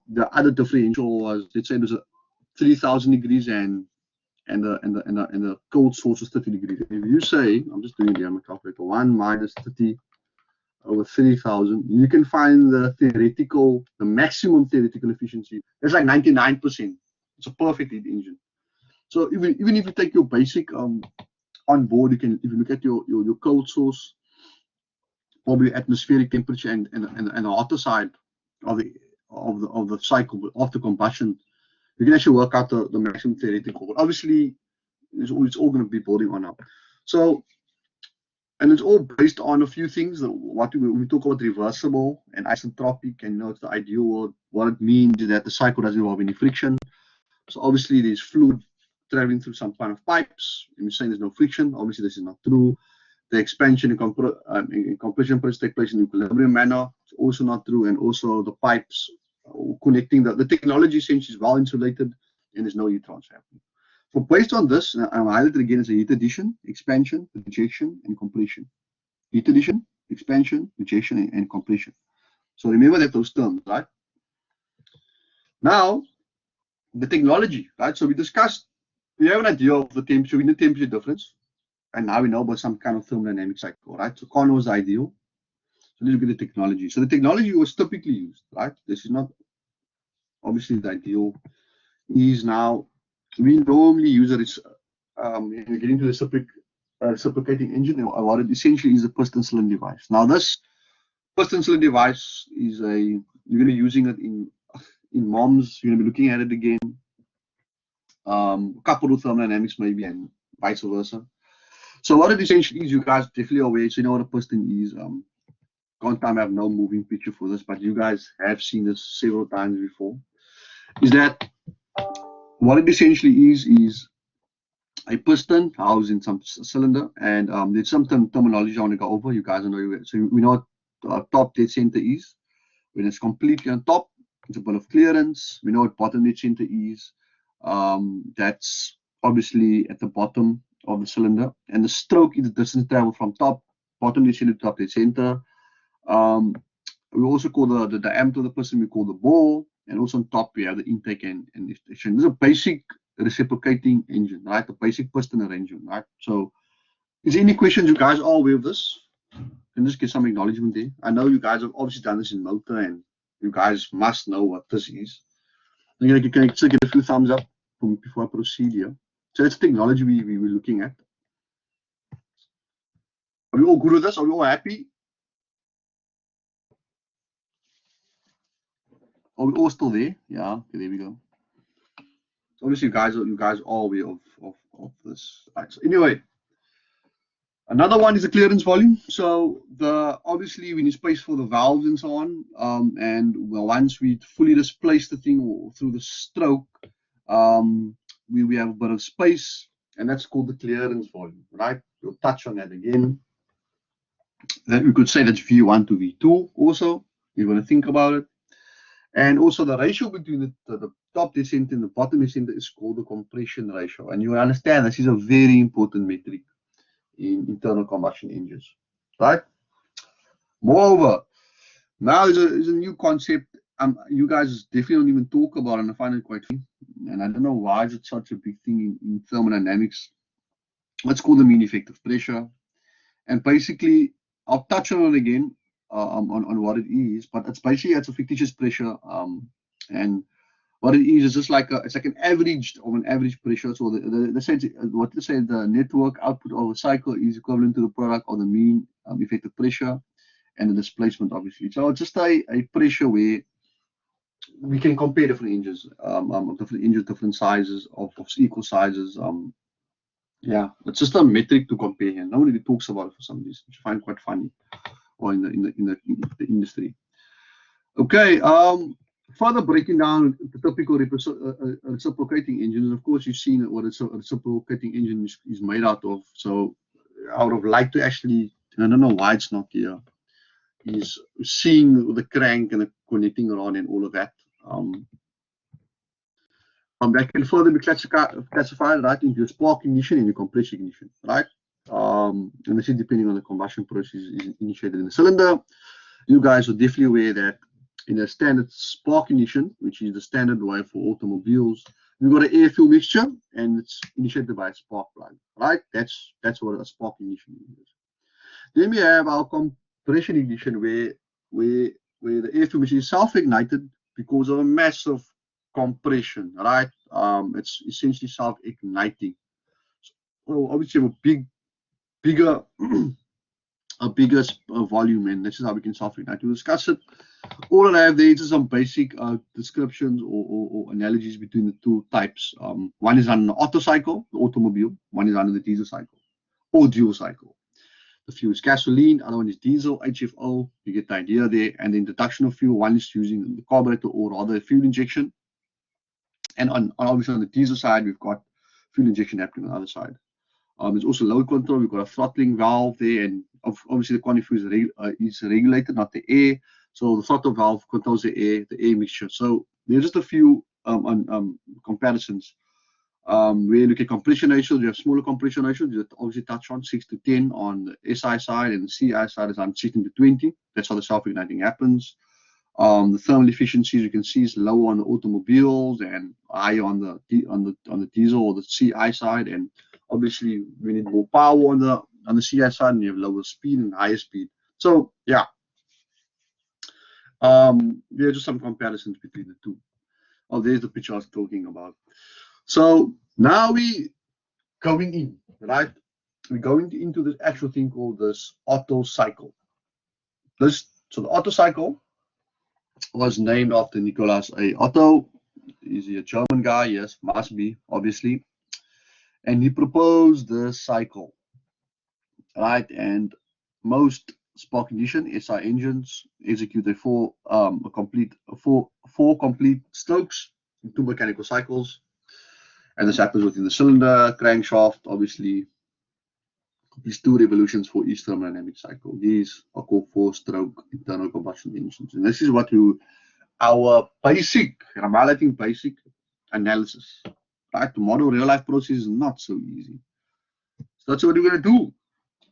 the other differential was, let's say it was 3,000 degrees and the cold source was 30 degrees. If you say, I'm just doing it here on my calculator, 1 minus 30 over 3,000, you can find the maximum theoretical efficiency. It's like 99%. It's a perfect heat engine. So even if you take your basic on board, if you look at your cold source, probably atmospheric temperature and the hotter side of the cycle after combustion, you can actually work out the maximum theoretical. But obviously, it's all going to be building on up. So, and it's all based on a few things. When we talk about reversible and isentropic, and it's the ideal world, what it means is that the cycle doesn't involve any friction. So obviously there's fluid traveling through some kind of pipes, and we're saying there's no friction. Obviously this is not true. The expansion and compression process take place in equilibrium manner. It's also not true. And also the pipes connecting the technology essentially is well insulated, and there's no heat transfer happening. So based on this, I'm highlighted again as a heat addition, expansion, rejection, and compression. Heat addition, expansion, rejection, and compression. So remember that those terms, right? Now, the technology, right? So we discussed, we have an idea of the temperature, we know temperature difference, and now we know about some kind of thermodynamic cycle, right? So Carnot was ideal. So let's look at the technology. So the technology was typically used, right? This is not obviously the ideal. Is now we normally use it. Getting to the reciprocating engine, and what it essentially is a piston cylinder device. Now this piston cylinder device is you're going to be using it in MOMS. You're going to be looking at it again. Coupled with thermodynamics maybe, and vice versa. So what it essentially is, you guys definitely are aware. So you know what a piston is. Can't have no moving picture for this, but you guys have seen this several times before. Is that what it essentially is a piston housed in some cylinder, and there's some terminology I want to go over. You guys know. So we know what top dead center is. When it's completely on top, it's a bit of clearance. We know what bottom dead center is. That's obviously at the bottom of the cylinder, and the stroke is the distance traveled from bottom dead center to top dead center. We also call the diameter of the piston, we call the bore, and also on top we have the intake and extension. This is a basic reciprocating engine, right? The basic piston arrangement, right? So, is there any questions? You guys all aware of this? Can just get some acknowledgement there. I know you guys have obviously done this in motor, and you guys must know what this is. Can I get a few thumbs up before I proceed here? So that's technology we were looking at. Are we all good with this? Are we all happy? Are we all still there? Yeah, okay, there we go. So obviously you guys are all aware of this. Right, so anyway, another one is the clearance volume. So obviously we need space for the valves and so on. And once we fully displace the thing through the stroke, we have a bit of space, and that's called the clearance volume, right? We'll touch on that again. Then we could say that's V1 to V2 also. You want to think about it. And also the ratio between the top dead center and the bottom dead center is called the compression ratio. And you understand this is a very important metric in internal combustion engines, right? Moreover, now there's a new concept. You guys definitely don't even talk about it, and I find it quite funny. And I don't know why is it such a big thing in thermodynamics. It's called the mean effective pressure. And basically, I'll touch on it again. On what it is, but it's a fictitious pressure, and what it is just like it's like an average of an average pressure. So the network output of a cycle is equivalent to the product of the mean effective pressure and the displacement, obviously. So it's just a pressure where we can compare different engines, different sizes of equal sizes. Yeah, it's just a metric to compare, and nobody talks about it for some reason, which I find quite funny. Or in the industry. Okay, further breaking down the typical reciprocating engines. Of course, you've seen what a reciprocating engine is made out of. So I would have liked to actually, I don't know why it's not here, is seeing the crank and the connecting rod and all of that. That can further be classified right into your spark ignition and your compression ignition, right? And this is depending on the combustion process is initiated in the cylinder. You guys are definitely aware that in a standard spark ignition, which is the standard way for automobiles, you've got an air-fuel mixture and it's initiated by a spark plug, right? That's what a spark ignition is. Then we have our compression ignition where the air fuel mixture is self-ignited because of a massive compression, right? It's essentially self-igniting. So obviously a bigger a bigger volume, and this is how we can self-ignite. To discuss it, all I have there is some basic descriptions or analogies between the two types. One is on the Otto cycle, the automobile. One is under the diesel cycle or dual cycle. The fuel is gasoline, other one is diesel, HFO. You get the idea there. And the introduction of fuel, one is using the carburetor or rather fuel injection. And obviously on the diesel side, we've got fuel injection happening on the other side. There's also load control. We've got a throttling valve there, and obviously the quantity is regulated, not the air. So the throttle valve controls the air mixture. So there's just a few comparisons. Where you look at compression ratios, you have smaller compression ratios. You obviously touch on 6 to 10 on the SI side, and the CI side is on 16 to 20. That's how the self-igniting happens. The thermal efficiencies you can see is lower on the automobiles and higher on the diesel or the CI side, and obviously we need more power on the CI side, and you have lower speed and higher speed. So yeah, there are just some comparisons between the two. Oh, there's the picture I was talking about. So now we going in, right? We're going into this actual thing called this Otto cycle. So the Otto cycle was named after Nicholas A. Otto. He's a German guy, yes, must be, obviously. And he proposed the cycle, right? And most spark ignition SI engines execute four complete strokes in 2 mechanical cycles. And this happens within the cylinder, crankshaft, obviously. These 2 revolutions for each thermodynamic cycle. These are called 4-stroke internal combustion engines. And this is what our basic, and I'm highlighting basic analysis. Right? To model real life process is not so easy. So that's what we're going to do.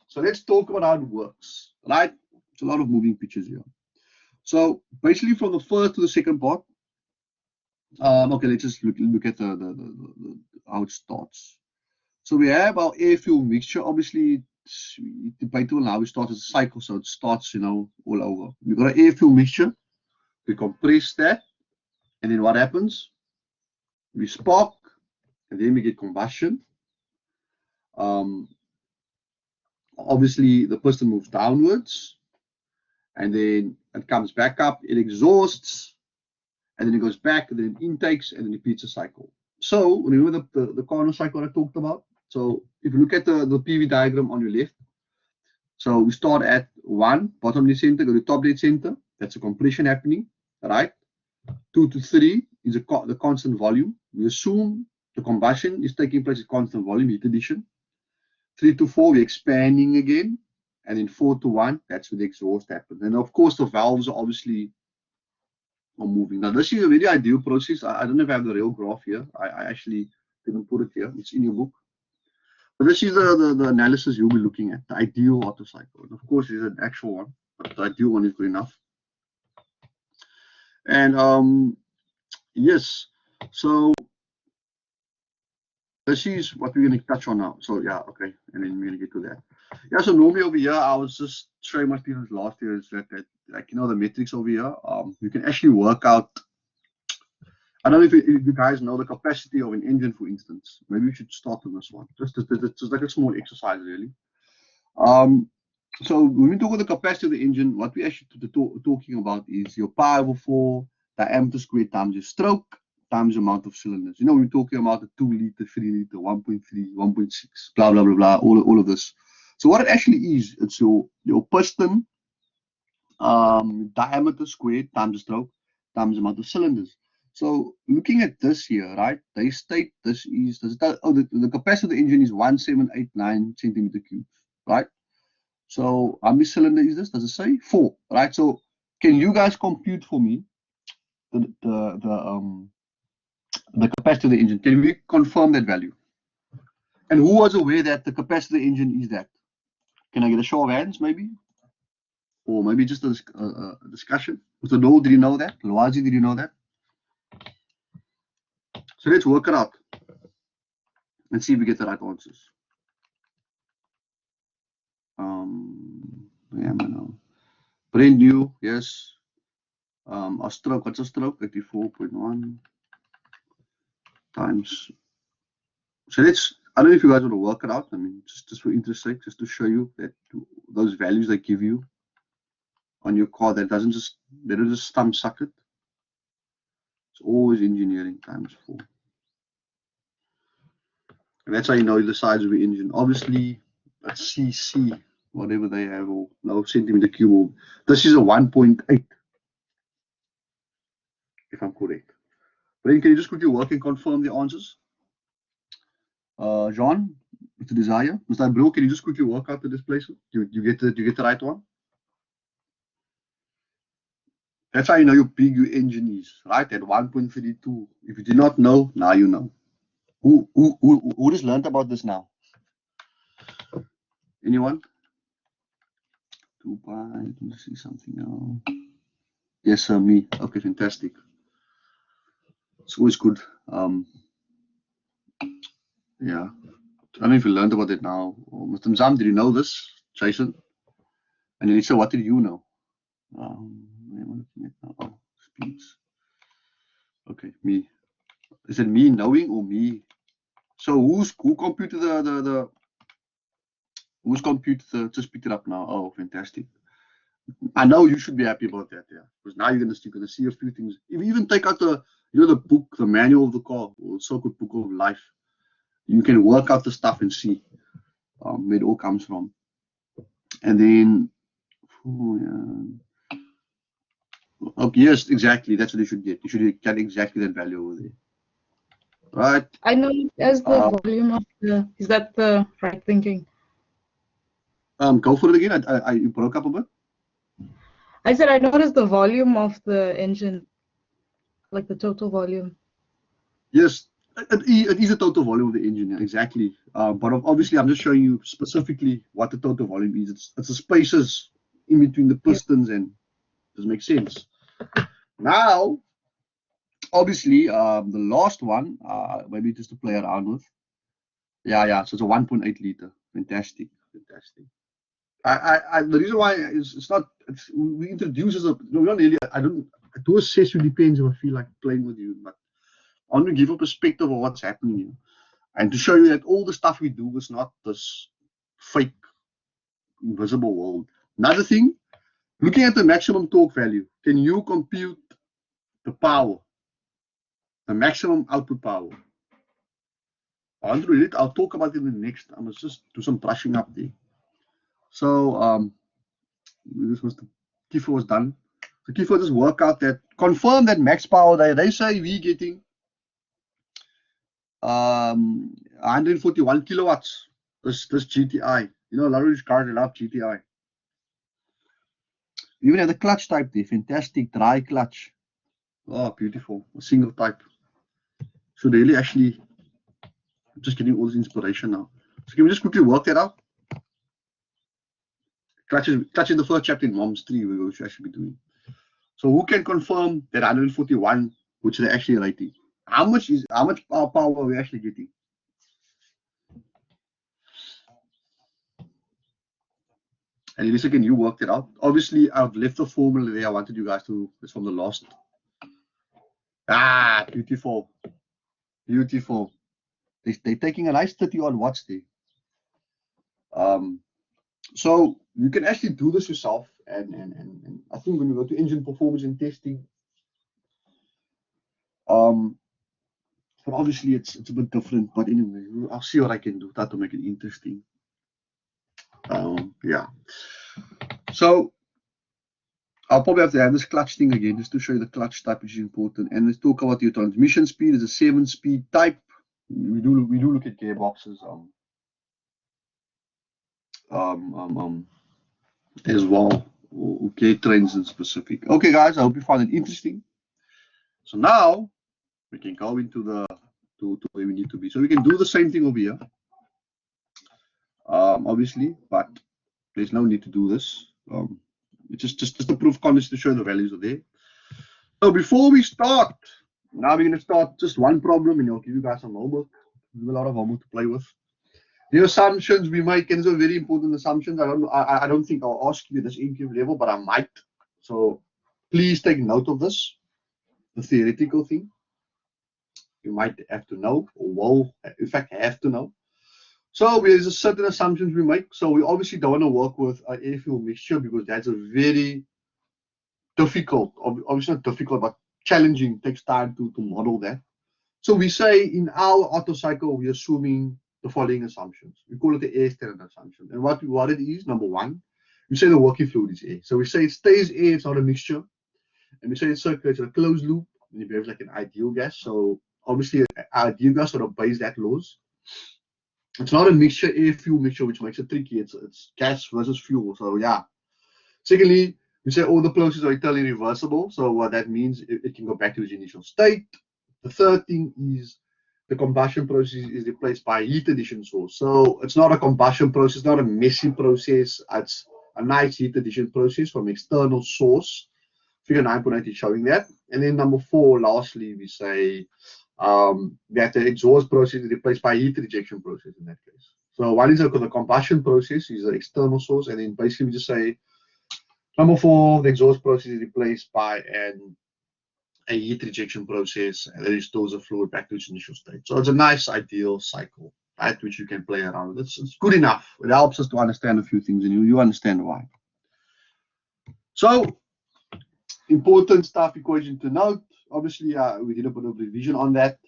So let's talk about how it works. Right? It's a lot of moving pictures here. So basically from the first to the second part, okay, let's just look at the how it starts. So we have our air fuel mixture. Obviously, it's debatable how we start as a cycle, so it starts, all over. We've got an air fuel mixture. We compress that, and then what happens? We spark, and then we get combustion. Obviously, the piston moves downwards, and then it comes back up. It exhausts, and then it goes back, and then it intakes, and then repeats the cycle. So remember the Carnot cycle I talked about? So if you look at the PV diagram on your left, so we start at 1, bottom dead center, go to top dead center. That's a compression happening, right? 2 to 3 is the constant volume. We assume the combustion is taking place at constant volume, heat addition. 3 to 4, we're expanding again. And then 4 to 1, that's where the exhaust happens. And of course, the valves are obviously moving. Now, this is a very ideal process. I don't know if I have the real graph here. I actually didn't put it here. It's in your book. But this is the analysis you'll be looking at, the ideal Otto cycle. And of course, it's an actual one, but the ideal one is good enough. And yes, so this is what we're going to touch on now. So yeah, okay, and then we're going to get to that. Yeah, so normally over here, I was just showing my students last year is that like, the metrics over here, you can actually work out. I don't know if you guys know the capacity of an engine, for instance. Maybe we should start on this one. Just like a small exercise, really. So when we talk about the capacity of the engine, what we actually talking about is your pi over 4 diameter squared times your stroke times the amount of cylinders. We're talking about a 2 liter, 3 liter, 1.3, 1.6, blah, blah, blah, blah, all of this. So what it actually is, it's your piston diameter squared times the stroke times the amount of cylinders. So looking at this here, right, they state this is, the capacity of the engine is 1789 centimeter cubes, right? So how many cylinders is this? Does it say 4, right? So can you guys compute for me the capacity of the engine? Can we confirm that value? And who was aware that the capacity of the engine is that? Can I get a show of hands, maybe? Or maybe just a discussion? So no, did you know that? Loazi, did you know that? So let's work it out and see if we get the right answers. Yeah, I know. Brand new, yes. Our stroke, what's a stroke? 84.1 times. So let's, I don't know if you guys want to work it out. I mean, just for interest sake, just to show you that those values they give you on your car, that doesn't just, they don't just stump suck it. It's always engineering times 4. And that's how you know the size of the engine. Obviously, a CC, whatever they have, or no centimeter cube. This is a 1.8, if I'm correct. Then can you just quickly work and confirm the answers? Jean, Mr. Desire, Mr. Bro, can you just quickly work out the displacement? You get the right one? That's how you know how big your engine is, right? At 1.32. If you did not know, now you know. Who just learned about this now? Anyone? 2 pi, let me see something else. Yes, sir, me. Okay, fantastic. It's always good. Yeah. I don't know if you learned about it now. Mr. Mzam, did you know this? Jason? And then he said, what did you know? Oh, speeds. Okay, me. Is it me knowing or me? So who computed who's computed just picked it up now? Oh, fantastic. I know you should be happy about that, yeah. Because now you're gonna see a few things. If you even take out the book, the manual of the car, or so-called book of life, you can work out the stuff and see where it all comes from. And then, okay, yes, exactly. That's what you should get. You should get exactly that value over there. Right? I know it as the volume of the. Is that the right thinking? Go for it again. You broke up a bit. I said I noticed the volume of the engine, like the total volume. Yes, it is the total volume of the engine, yeah, exactly. But obviously, I'm just showing you specifically what the total volume is. It's the spaces in between the pistons, and does it make sense? Now, obviously, the last one, maybe just to play around with. Yeah. So it's a 1.8 liter. Fantastic. The reason why it's not, we introduce as a, no, not really. I do assess you, depends if I feel like playing with you, but I want to give a perspective of what's happening here. And to show you that all the stuff we do is not this fake, invisible world. Another thing, looking at the maximum torque value, can you compute the power, the maximum output power? I'll talk about it in the next. I must just do some brushing up there. So this was the Kiefer was done. So Kiefer just work out that, confirm that max power. They say we getting 141 kilowatts. This GTI. You know, a lot of these cars love GTI. You even have the clutch type there. Fantastic dry clutch. Oh, beautiful. A single type. So they really actually, I'm just getting all this inspiration now. So can we just quickly work that out? Clutch is the first chapter in Mom's 3 we should actually be doing. So who can confirm that 141, which they're actually rating? How much power are we actually getting? And Elisa, can you work it out? Obviously, I've left the formula there. I wanted you guys to, it's from the last. Beautiful. Beautiful. They're taking a nice 30-odd watts there. So you can actually do this yourself. And I think when you go to engine performance and testing, but obviously it's a bit different. But anyway, I'll see what I can do to make it interesting. Yeah. So I'll probably have to have this clutch thing again just to show you the clutch type, which is important. And let's talk about your transmission speed. It's a 7-speed type. We do look at gearboxes as well. Okay, trends in specific. Okay, guys, I hope you found it interesting. So now we can go into to where we need to be. So we can do the same thing over here, obviously, but there's no need to do this. It's just a proof concept to show the values are there. So before we start, now we're going to start just one problem, and I'll give you guys some homework. There's a lot of homework to play with. The assumptions we make, and these are very important assumptions. I don't think I'll ask you this NQ level, but I might. So please take note of this. The theoretical thing you might have to know, or will in fact have to know. So there's a certain assumptions we make. So we obviously don't want to work with an air-fuel mixture because that's a very difficult, obviously not difficult, but challenging. Takes time to model that. So we say in our Otto cycle, we're assuming the following assumptions. We call it the air standard assumption. And what it is, number one, we say the working fluid is air. So we say it stays air, it's not a mixture. And we say it circulates in a closed loop, and you behave like an ideal gas. So obviously, an ideal gas sort of obeys that laws. It's not a mixture, air-fuel mixture, which makes it tricky. It's gas versus fuel. So yeah. Secondly, we say all the processes are eternally reversible. So what that means, it can go back to its initial state. The third thing is the combustion process is replaced by a heat addition source. So it's not a combustion process, not a messy process. It's a nice heat addition process from external source. Figure 9.8 is showing that. And then number 4, lastly, we say that the exhaust process is replaced by a heat rejection process in that case. So one is the combustion process is the external source, and then basically we just say number 4, the exhaust process is replaced by a heat rejection process, and then restores the fluid back to its initial state. So it's a nice ideal cycle, right, which you can play around with. It's good enough. It helps us to understand a few things, and you understand why. So important stuff equation to note. Obviously, we did a bit of revision on that.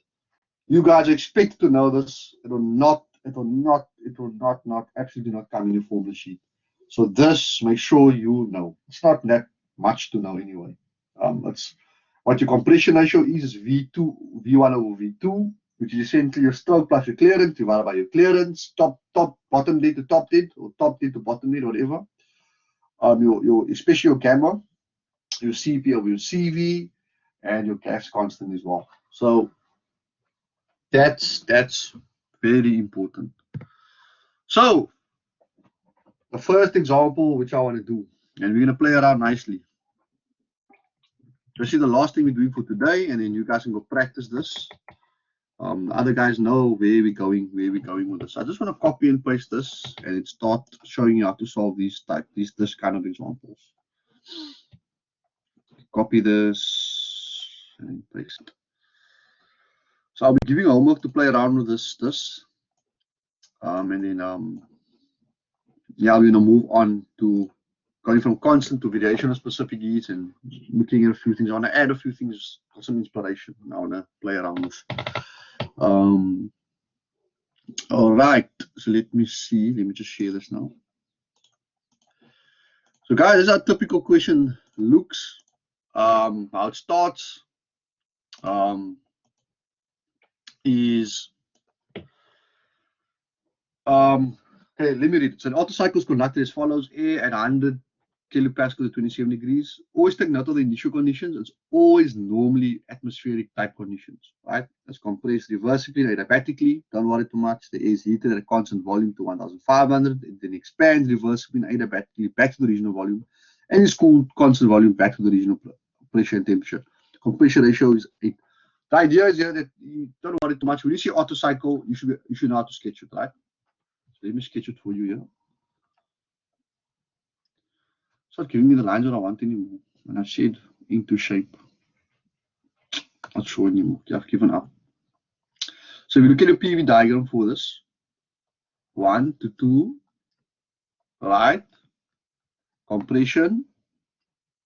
You guys expect to know this. It will not, absolutely not come in your formula sheet. So this, make sure you know. It's not that much to know anyway. It's what your compression ratio is V1 over V2, which is essentially your stroke plus your clearance divided by your clearance, bottom dead to top dead, or top dead to bottom dead, whatever. Especially your gamma, your CP over your CV, and your gas constant as well. So that's very important. So the first example which I want to do, and we're going to play around nicely. This is the last thing we're doing for today, and then you guys can go practice this. The other guys know where we're going with this. I just want to copy and paste this, and it start showing you how to solve this kind of examples. Copy this and paste. So I'll be giving homework to play around with this, and then yeah, we're gonna move on to going from constant to variation of specific heats and looking at a few things. I want to add a few things, some inspiration. I want to play around with. All right, so let me see. Let me just share this now. So guys, this is how a typical question looks. How it starts is okay, let me read it. So an Otto cycle is conducted as follows: air at 100 kilopascals at 27 degrees. Always take note of the initial conditions. It's always normally atmospheric type conditions, right? It's compressed reversibly and adiabatically. Don't worry too much. The air is heated at a constant volume to 1500. It then expands reversibly and adiabatically back to the original volume, and is cooled constant volume back to the original pressure and temperature. Compression ratio is 8. The idea is here that you don't worry too much. When you see Otto cycle, you should know how to sketch it, right? So let me sketch it for you here. It's not giving me the lines that I want anymore. And I've said into shape. Not sure anymore. I've given up. So if you look at a PV diagram for this, 1 to 2, right? Compression.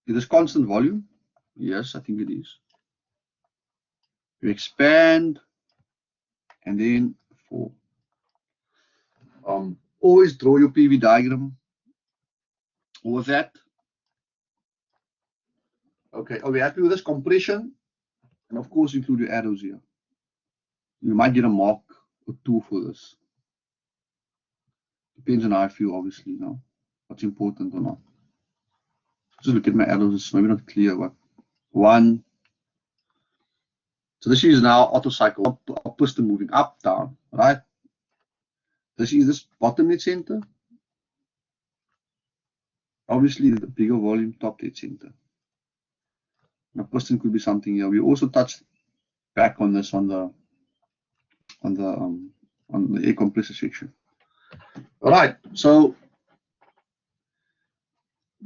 Is this constant volume? Yes, I think it is. You expand, and then 4. Always draw your PV diagram with that. Okay, are we happy with this compression? And of course, include your arrows here. You might get a mark or 2 for this. Depends on how I feel, obviously, what's important or not. Just look at my arrows, it's maybe not clear, but 1. So this is now Otto cycle, piston moving up, down, right? This is this bottom dead center. Obviously, the bigger volume, top dead center. Now, piston could be something here. We also touched back on this on the air compressor section. All right, so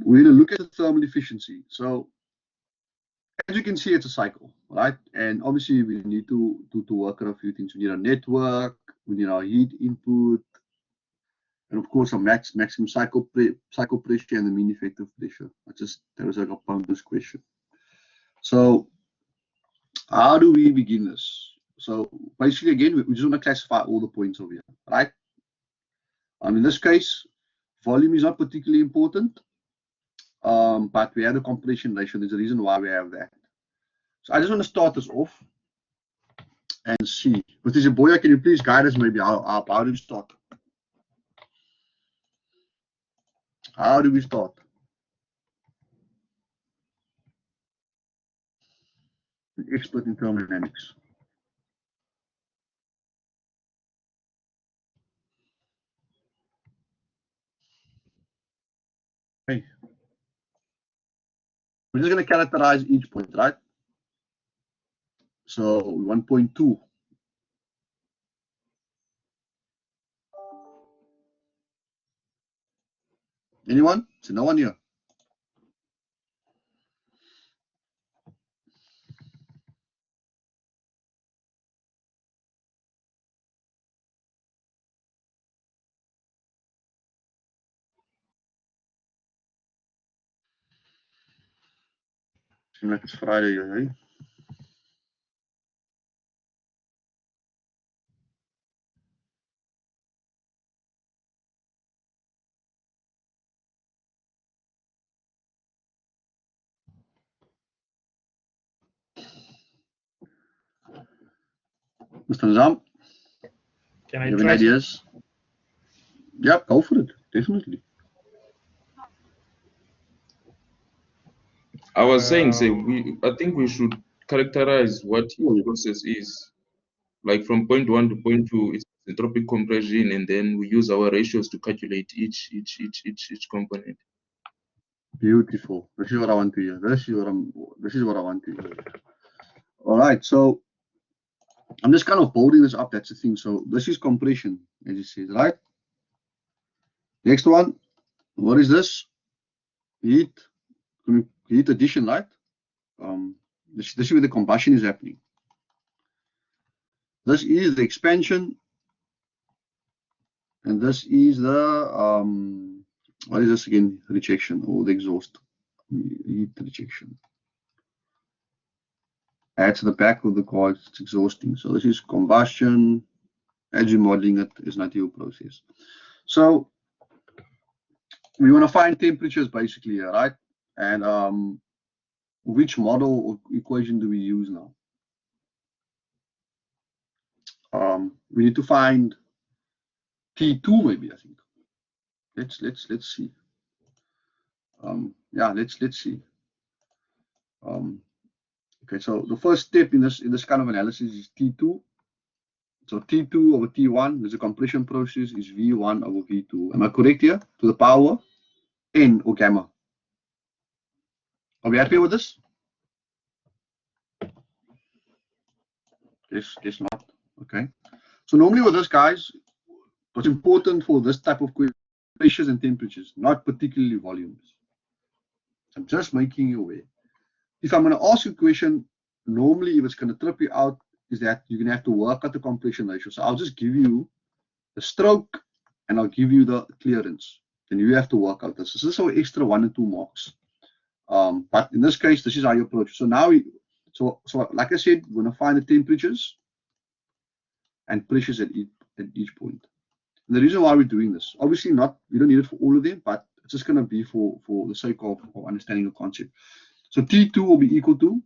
we're going to look at the thermal efficiency. So as you can see, it's a cycle, right? And obviously we need to work on a few things. We need a network, we need our heat input, and of course a maximum cycle pressure and the mean effective pressure. That was like a bonus question. So how do we begin this? So basically, again, we just want to classify all the points over here, right? In this case, volume is not particularly important, but we have the compression ratio. There's a reason why we have that. So I just want to start this off and see. Mr. Boya, can you please guide us maybe how do we start? How do we start? An expert in thermodynamics. Hey. We're just going to characterize each point, right? So 1.2. Anyone? So no one here. Seems like it's Friday here, eh? Mr. Nizam, Can I you have try? any ideas? Yep, go for it. Definitely. I was saying, say I think we should characterize what each process is. Like from point 1 to point 2, it's entropic compression, and then we use our ratios to calculate each component. Beautiful. This is what I want to hear. This is what I want to hear. All right, so I'm just kind of building this up. That's the thing. So this is compression, as you see, right? Next one. What is this? Heat. Heat addition, right? This is where the combustion is happening. This is the expansion, and this is the what is this again? Rejection or the exhaust. Heat rejection. Add to the back of the car, it's exhausting. So this is combustion. As you're modeling it, is not your process. So we want to find temperatures basically here, right? And which model or equation do we use now? We need to find T2 maybe, I think. Let's see. Yeah, let's see. Okay, so the first step in this kind of analysis is T2. So T2 over T1, there's a compression process, is V1 over V2. Am I correct here? To the power N or gamma. Are we happy with this? Guess not. Okay. So normally with this, guys, what's important for this type of pressures and temperatures, not particularly volumes. I'm just making you aware. If I'm going to ask you a question, normally if it's going to trip you out, is that you're going to have to work out the compression ratio. So I'll just give you the stroke and I'll give you the clearance. Then you have to work out this. So this is our extra 1 and 2 marks. But in this case, this is how you approach. So now, so like I said, we're going to find the temperatures and pressures at each point. And the reason why we're doing this, obviously not, we don't need it for all of them, but it's just going to be for the sake of understanding the concept. So T2 will be equal to,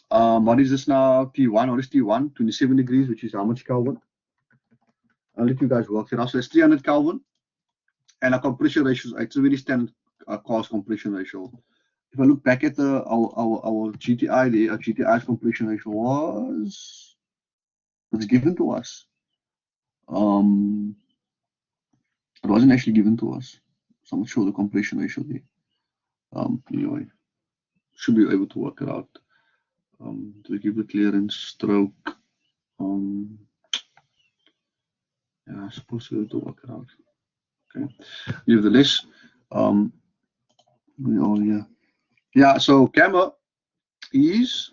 what is this now? T1, what is T1? 27 degrees, which is how much Kelvin? I'll let you guys work it out. So it's 300 Kelvin. And our compression ratio, it's a very standard cars compression ratio. If I look back at our GTI there, our GTI's compression ratio was given to us. It wasn't actually given to us. So I'm not sure the compression ratio there. Anyway, should be able to work it out. To give the clearance stroke. Yeah, I suppose to work around. Okay. Nevertheless, we all here. Yeah, so gamma is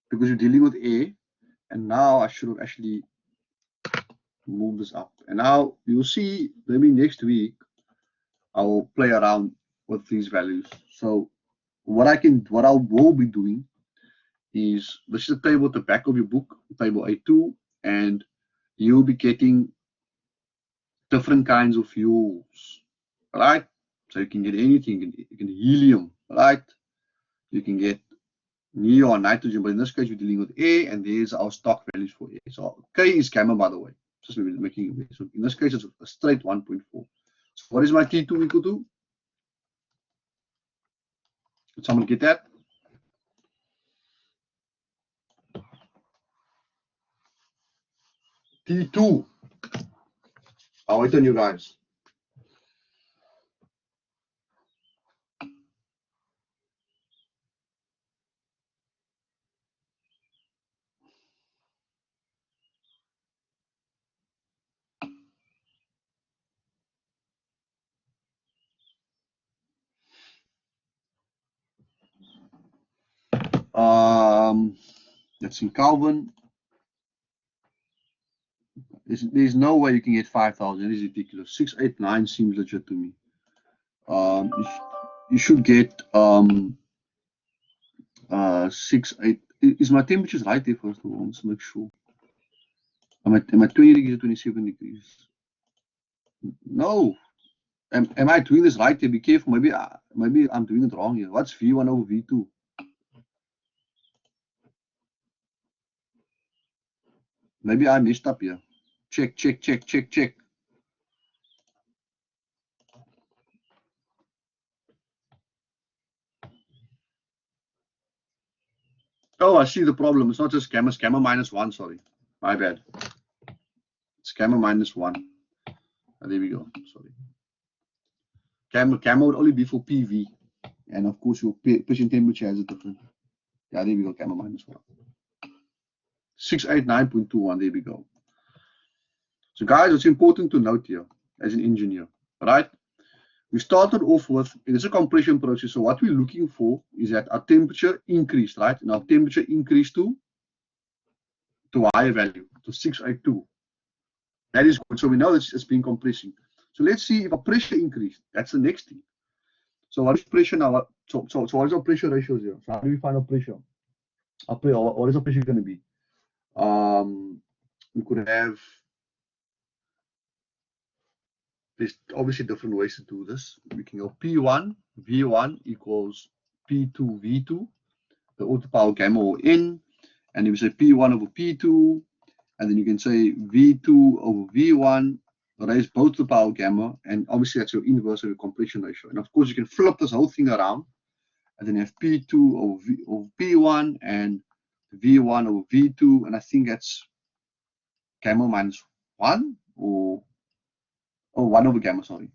because you're dealing with A, and now I should have actually moved this up. And now you'll see maybe next week I'll play around with these values. So what I will be doing is this is a table at the back of your book, table A2, and you'll be getting different kinds of fuels, right? So you can get anything, you can helium, right? You can get neon, nitrogen, but in this case, we're dealing with A, and there's our stock values for A. So K is gamma, by the way. Just making it. So in this case, it's a straight 1.4. So what is my T2 equal to? Did someone get that? T2. I'll wait on you guys. That's in Kelvin. There's no way you can get 5,000. It is ridiculous. 689 seems legit to me. You should get 68. Is my temperatures right there first of all? Let's make sure. Am I 20 degrees or 27 degrees? No. Am I doing this right here? Be careful. Maybe I'm doing it wrong here. What's V1 over V2? Maybe I messed up here. Check. Oh, I see the problem. It's not just gamma, it's gamma minus 1, sorry. My bad. It's gamma minus 1. Oh, there we go. Sorry. Gamma would only be for PV. And of course, your patient temperature has a different. Yeah, there we go. Gamma minus 1. 689.21. There we go. So, guys, it's important to note here as an engineer, right? We started off with, it's a compression process. So, what we're looking for is that our temperature increased, right? And our temperature increased to higher value, to 682. That is good. So, we know it's been compressing. So, let's see if our pressure increased. That's the next thing. So, what is pressure now? So what is our pressure ratios here? So, how do we find our pressure? What is our pressure going to be? We could have, there's obviously different ways to do this. We can go P1, V1 equals P2, V2, the Otto power gamma or N, and then we say P1 over P2, and then you can say V2 over V1, raise both the power gamma, and obviously that's your inverse of your compression ratio. And of course, you can flip this whole thing around, and then you have P2 over P1 and V1 over V2, and I think that's gamma minus 1 or 1 over gamma, sorry.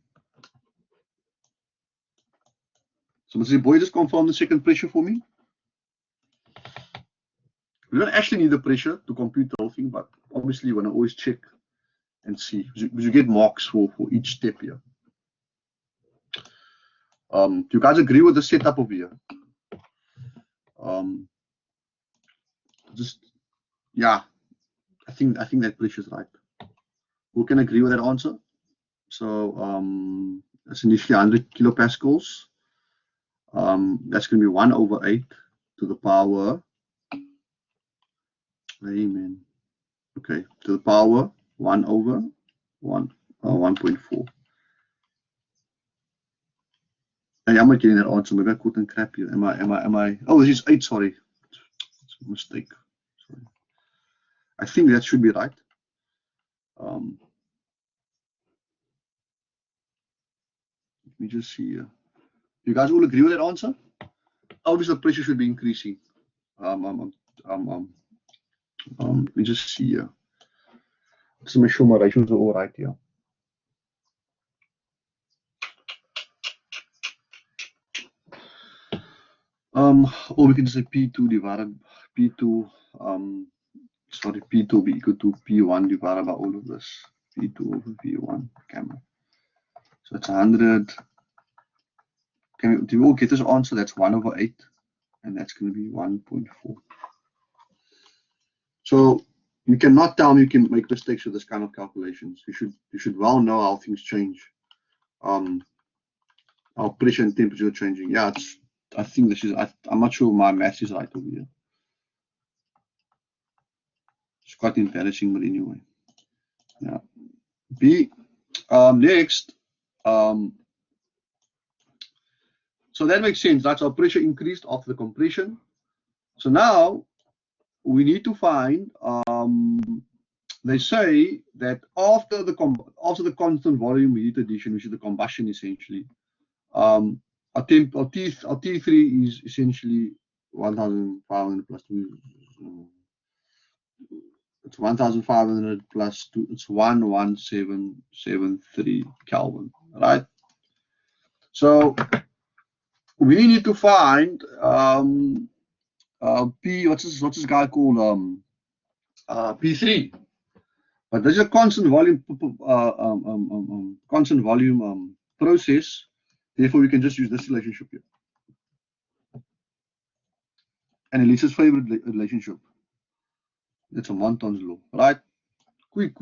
So Mr. Boy, just confirm the second pressure for me. We don't actually need the pressure to compute the whole thing, but obviously you want to always check and see. You get marks for each step here. Do you guys agree with the setup over here? Yeah, I think that pressure is right. Who can agree with that answer? So that's initially 100 kilopascals. That's going to be 1 over 8 to the power. Amen. Okay, to the power 1 over 1.4. Hey, I'm not getting that answer. Maybe I couldn't crap you. Am I? Oh, this is 8. Sorry, it's a mistake. Sorry. I think that should be right. Let me just see here. You guys all agree with that answer? Obviously, the pressure should be increasing. Let me just see here. Just make sure my ratios are all right here. Or we can say P2 divided P2. P2 be equal to P1 divided by all of this. V2 over V1 gamma. So it's 100. Do we all get this answer? That's 1 over 8, and that's going to be 1.4. So you cannot tell me you can make mistakes with this kind of calculations. You should well know how things change. How pressure and temperature are changing. Yeah, I think this is. I'm not sure my math is right over here. It's quite embarrassing, but anyway. Yeah. B. Next. So that makes sense. That's our pressure increased after the compression. So now we need to find. They say that after the constant volume heat addition, which is the combustion essentially, our T3 is essentially 1,500 plus 2. It's 1,500 plus 2. It's 11773 Kelvin, right? So we need to find P. What's this guy called? P3. But this is a constant volume process. Therefore, we can just use this relationship here. And Elise's favorite relationship. That's a Monton's law, right? Quick.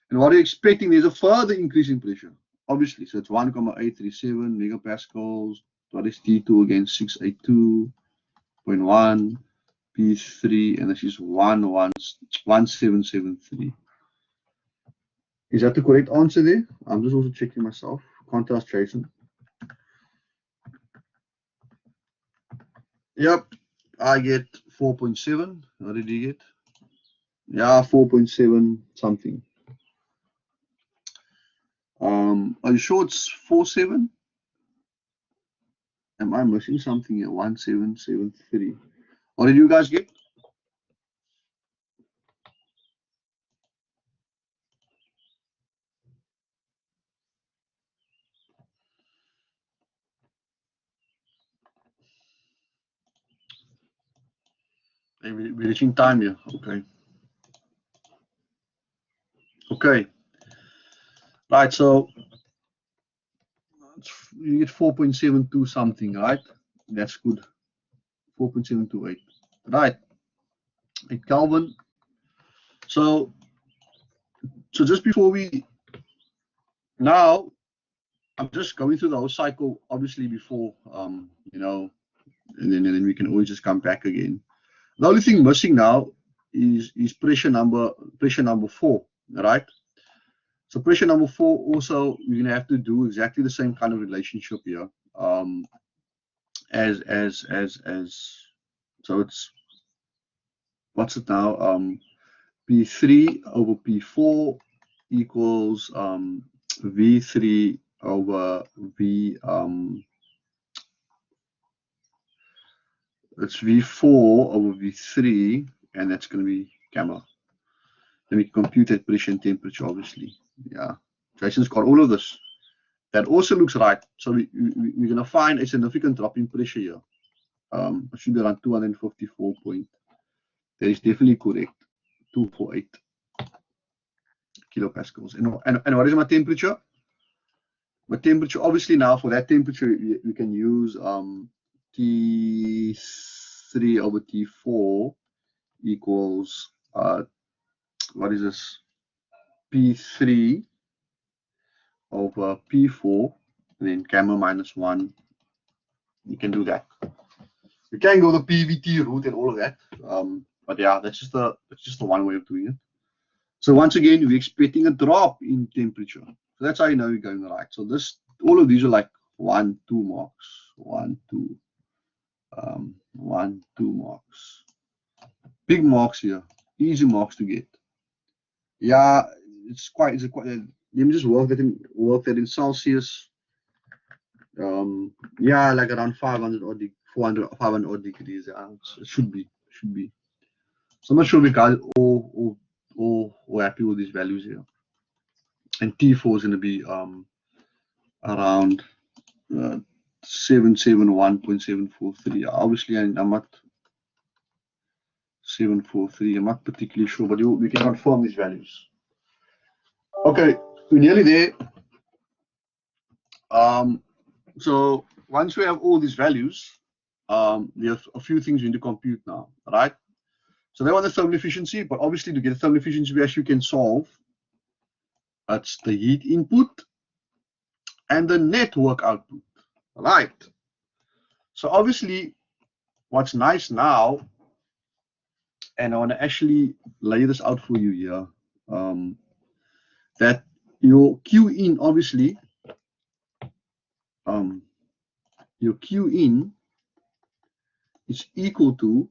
And what are you expecting? There's a further increase in pressure, obviously. So it's 1,837 megapascals. What is T2 again? 682.1 P3, and this is 1773. Is that the correct answer there? I'm just also checking myself. Contrast Jason. Yep, I get 4.7. What did you get? Yeah, 4.7 something. Are you sure it's 4.7? Am I missing something here? 1773. What did you guys get? We're reaching time here. Okay. Right, so you get 4.72 something, right? That's good. 4.728. Right. 8 Kelvin. So just before we now, I'm just going through the whole cycle, obviously before and then we can always just come back again. The only thing missing now is pressure number 4, right? So pressure number 4 also we're gonna have to do exactly the same kind of relationship here. So it's what's it now? P3 over P4 equals V3 over V it's V4 over V3, and that's going to be gamma. Then we compute that pressure and temperature, obviously. Yeah, Jason's got all of this. That also looks right. So we're going to find a significant drop in pressure here. It should be around 254 point. That is definitely correct. 248 kilopascals. And what is my temperature? My temperature, obviously now for that temperature, we can use T3 over T4 equals, what is this? P3 over P4, and then gamma minus 1. You can do that. You can go the PVT route and all of that. But yeah, that's just the one way of doing it. So once again, we're expecting a drop in temperature. So that's how you know you're going right. So all of these are like 1, 2 marks. 1, 2. 1, 2 marks. Big marks here. Easy marks to get. Yeah, it's quite. Let me just work that in Celsius. Yeah, like around 500 or 400, 500 odd degrees. Yeah, it should be. So I'm not sure we guys all happy with these values here. And T4 is going to be around 771.743. Obviously, I'm not 743. I'm not particularly sure, but we can confirm these values. Okay, we're nearly there. So once we have all these values, there's a few things we need to compute now, right? So they want the thermal efficiency, but obviously to get the thermal efficiency, we actually can solve. That's the heat input and the net work output, right? So obviously, what's nice now, and I want to actually lay this out for you here, that your Q in obviously, your Q in is equal to,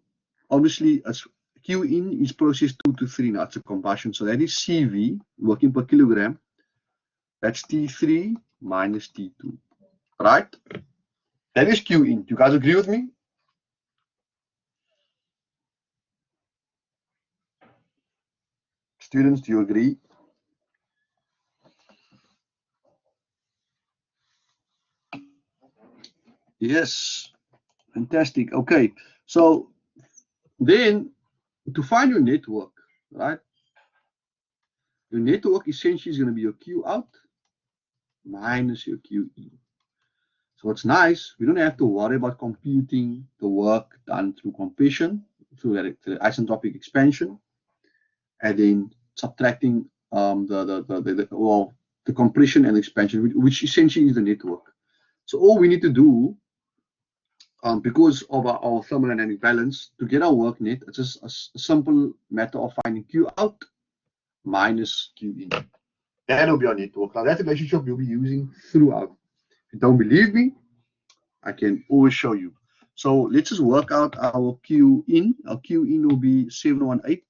obviously, as Q in is process 2 to 3 now, it's a combustion, so that is CV, working per kilogram, that's T3 minus T2, right? That is Q in. Do you guys agree with me? Students, do you agree? Yes, fantastic. Okay, so then to find your network, right? Your network essentially is going to be your Q out minus your Q in. So what's nice, we don't have to worry about computing the work done through compression, through the isentropic expansion, and then subtracting the compression and expansion, which essentially is the network. So all we need to do, because of our thermodynamic balance, to get our work net, it's just a simple matter of finding Q out minus Q in. That'll be our network. Now that relationship we'll be using throughout. If you don't believe me, I can always show you. So let's just work out our Q in. Our Q in will be 718.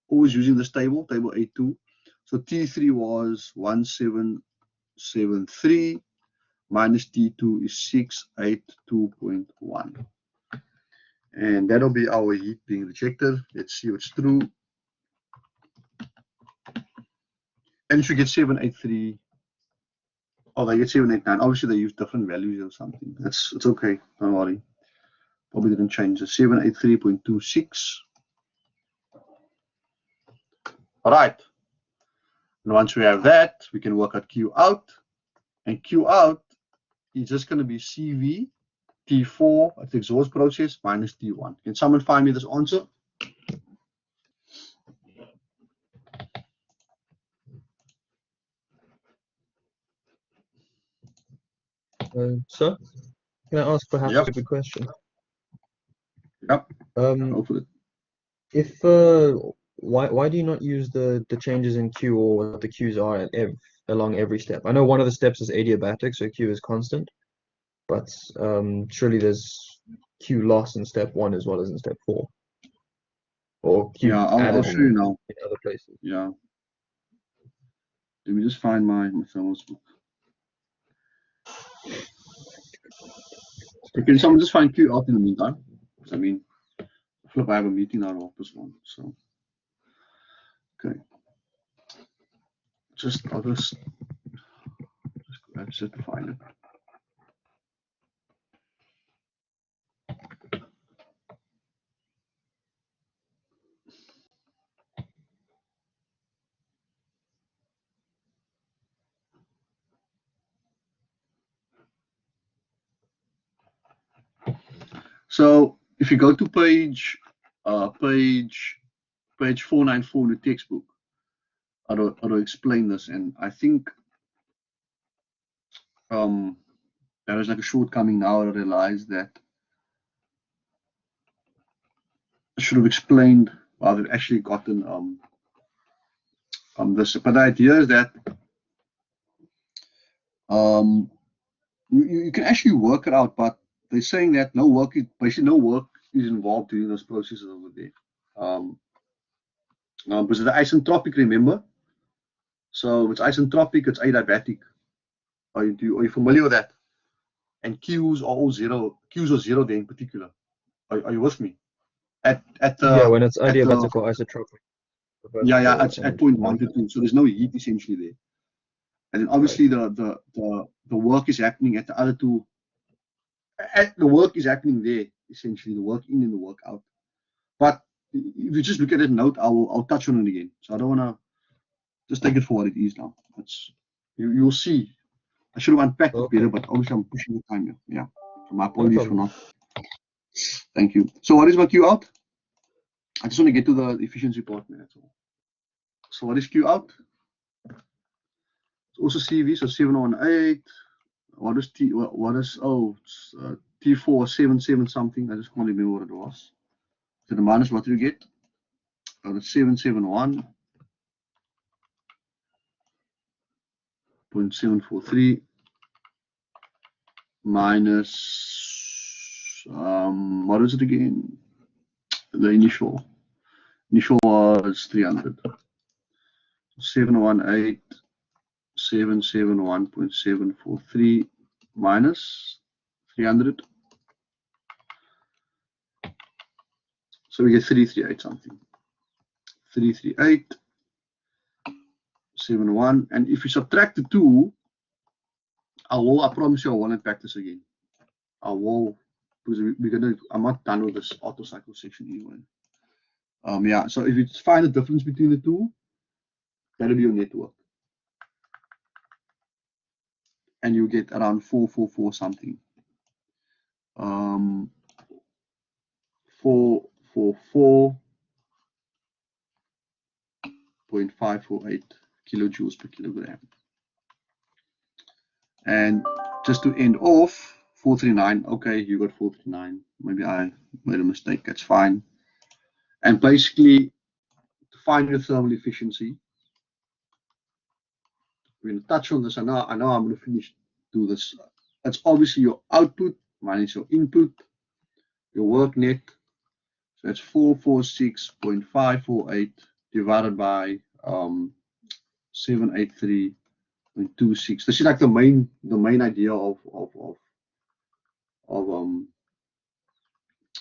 Always using this table, table A2. So T3 was 1773 minus T2 is 682.1. And that'll be our heat being rejected. Let's see what's true. And you should get 783. Oh, they get 789. Obviously, they use different values or something. It's okay. Don't worry. Probably didn't change. 783.26. All right. And once we have that, we can work out Q out. And Q out is just going to be CV T4 at the exhaust process minus T1. Can someone find me this answer? Sir, can I ask perhaps Yep. a good question? Yep. Um, Hopefully. if why do you not use the changes in Q or what the Qs are at along every step? I know one of the steps is adiabatic, so Q is constant, but surely there's Q loss in step 1 as well as in step 4, or Q Yeah, I'll added show you now. in other places. Yeah. Let me just find my thermals book. Can someone just find Q out in the meantime? I mean, flip, I have a meeting now off this one. So, okay. I'll just to find it. So if you go to page 494 in the textbook, I'll explain this, and I think there is like a shortcoming now. I realize that I should have explained how they've actually gotten this. But the idea is that you can actually work it out, but they're saying that no work is involved during those processes over there. Because the isentropic, remember? So it's isentropic, it's adiabatic. Are you familiar with that? And Qs are all zero. Qs are zero there in particular. Are you with me? Yeah, when it's adiabatic or isotropic. Yeah, it's at point 1 to 2. So there's no heat essentially there. And then obviously the work is happening at the other two. The work is happening there, essentially, the work in and the work out. But if you just look at that note, I'll touch on it again. So I don't want to just take it for what it is now. You'll see. I should have unpacked it better, but obviously I'm pushing the time here. Yeah. So my apologies for not. Thank you. So what is my Q out? I just want to get to the efficiency part, man. That's all. So what is Q out? It's also CV, so 718. What is T? What is it's, T4 77 something? I just can't remember what it was. So the minus, what do you get? It's 771.743 minus what is it again? The initial was 300. 718.771.743 minus 300. So we get 338 something. 338.71. And if you subtract the 2, I promise you I won't unpack this again. I will, because I'm not done with this auto cycle section anyway. Yeah, so if you find the difference between the two, that'll be your network. And you get around 444 something. 444.548 kilojoules per kilogram. And just to end off, 439. Okay, you got 439. Maybe I made a mistake. That's fine. And basically, to find your thermal efficiency, we're going to touch on this. I know I'm going to do this. That's obviously your output minus your input, your work net. So that's 446.548 divided by 783.26. This is like the main idea of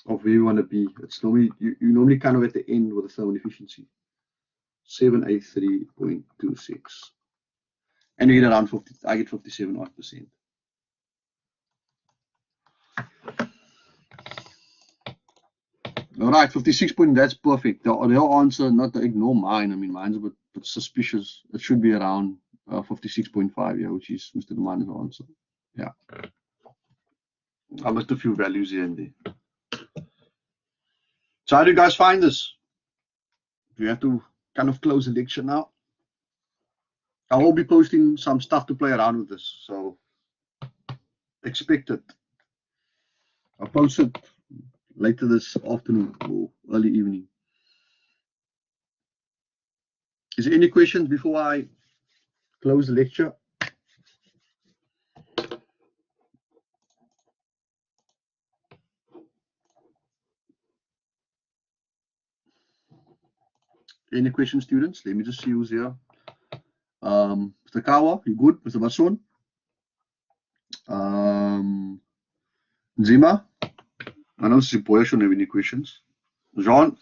where you want to be. It's normally you normally kind of at the end with the thermal efficiency. 783.26. And you get around 50, I get 57%. All right, 56 point, that's perfect. The answer, not to ignore mine. I mean, mine's a bit suspicious. It should be around 56.5, yeah, which is Mr. Deman's answer. Yeah. I missed a few values here and there. So how do you guys find this? Do you have to kind of close the lecture now? I will be posting some stuff to play around with this, so expect it. I'll post it later this afternoon or early evening. Is there any questions before I close the lecture? Any questions, students? Let me just see who's here. Mr. Kawa, you good? Mr. Bason? Zima? I know Sipoya shouldn't have any questions. Jean?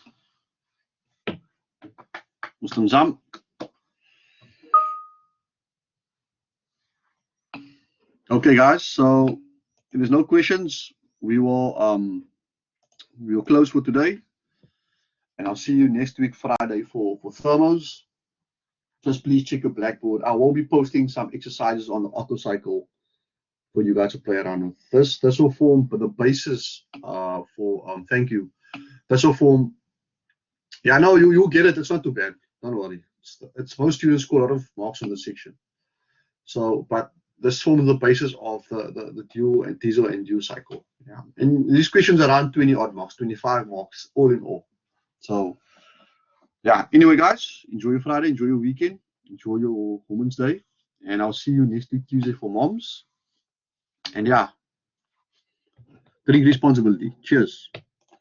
Mr. Nzam? Okay, guys, so if there's no questions, we will close for today. And I'll see you next week, Friday, for thermos. Just please check your Blackboard. I will be posting some exercises on the Otto cycle for you guys to play around with. This will form the basis for thank you. This will form. Yeah, I know you'll get it. It's not too bad. Don't worry. It's most students score a lot of marks in this section. So, but this forms the basis of the dual and diesel and dual cycle. Yeah, and these questions are around 20 odd marks, 25 marks, all in all. So, yeah. Anyway, guys, enjoy your Friday, enjoy your weekend, enjoy your Women's Day, and I'll see you next week Tuesday for moms. And yeah, take responsibility. Cheers.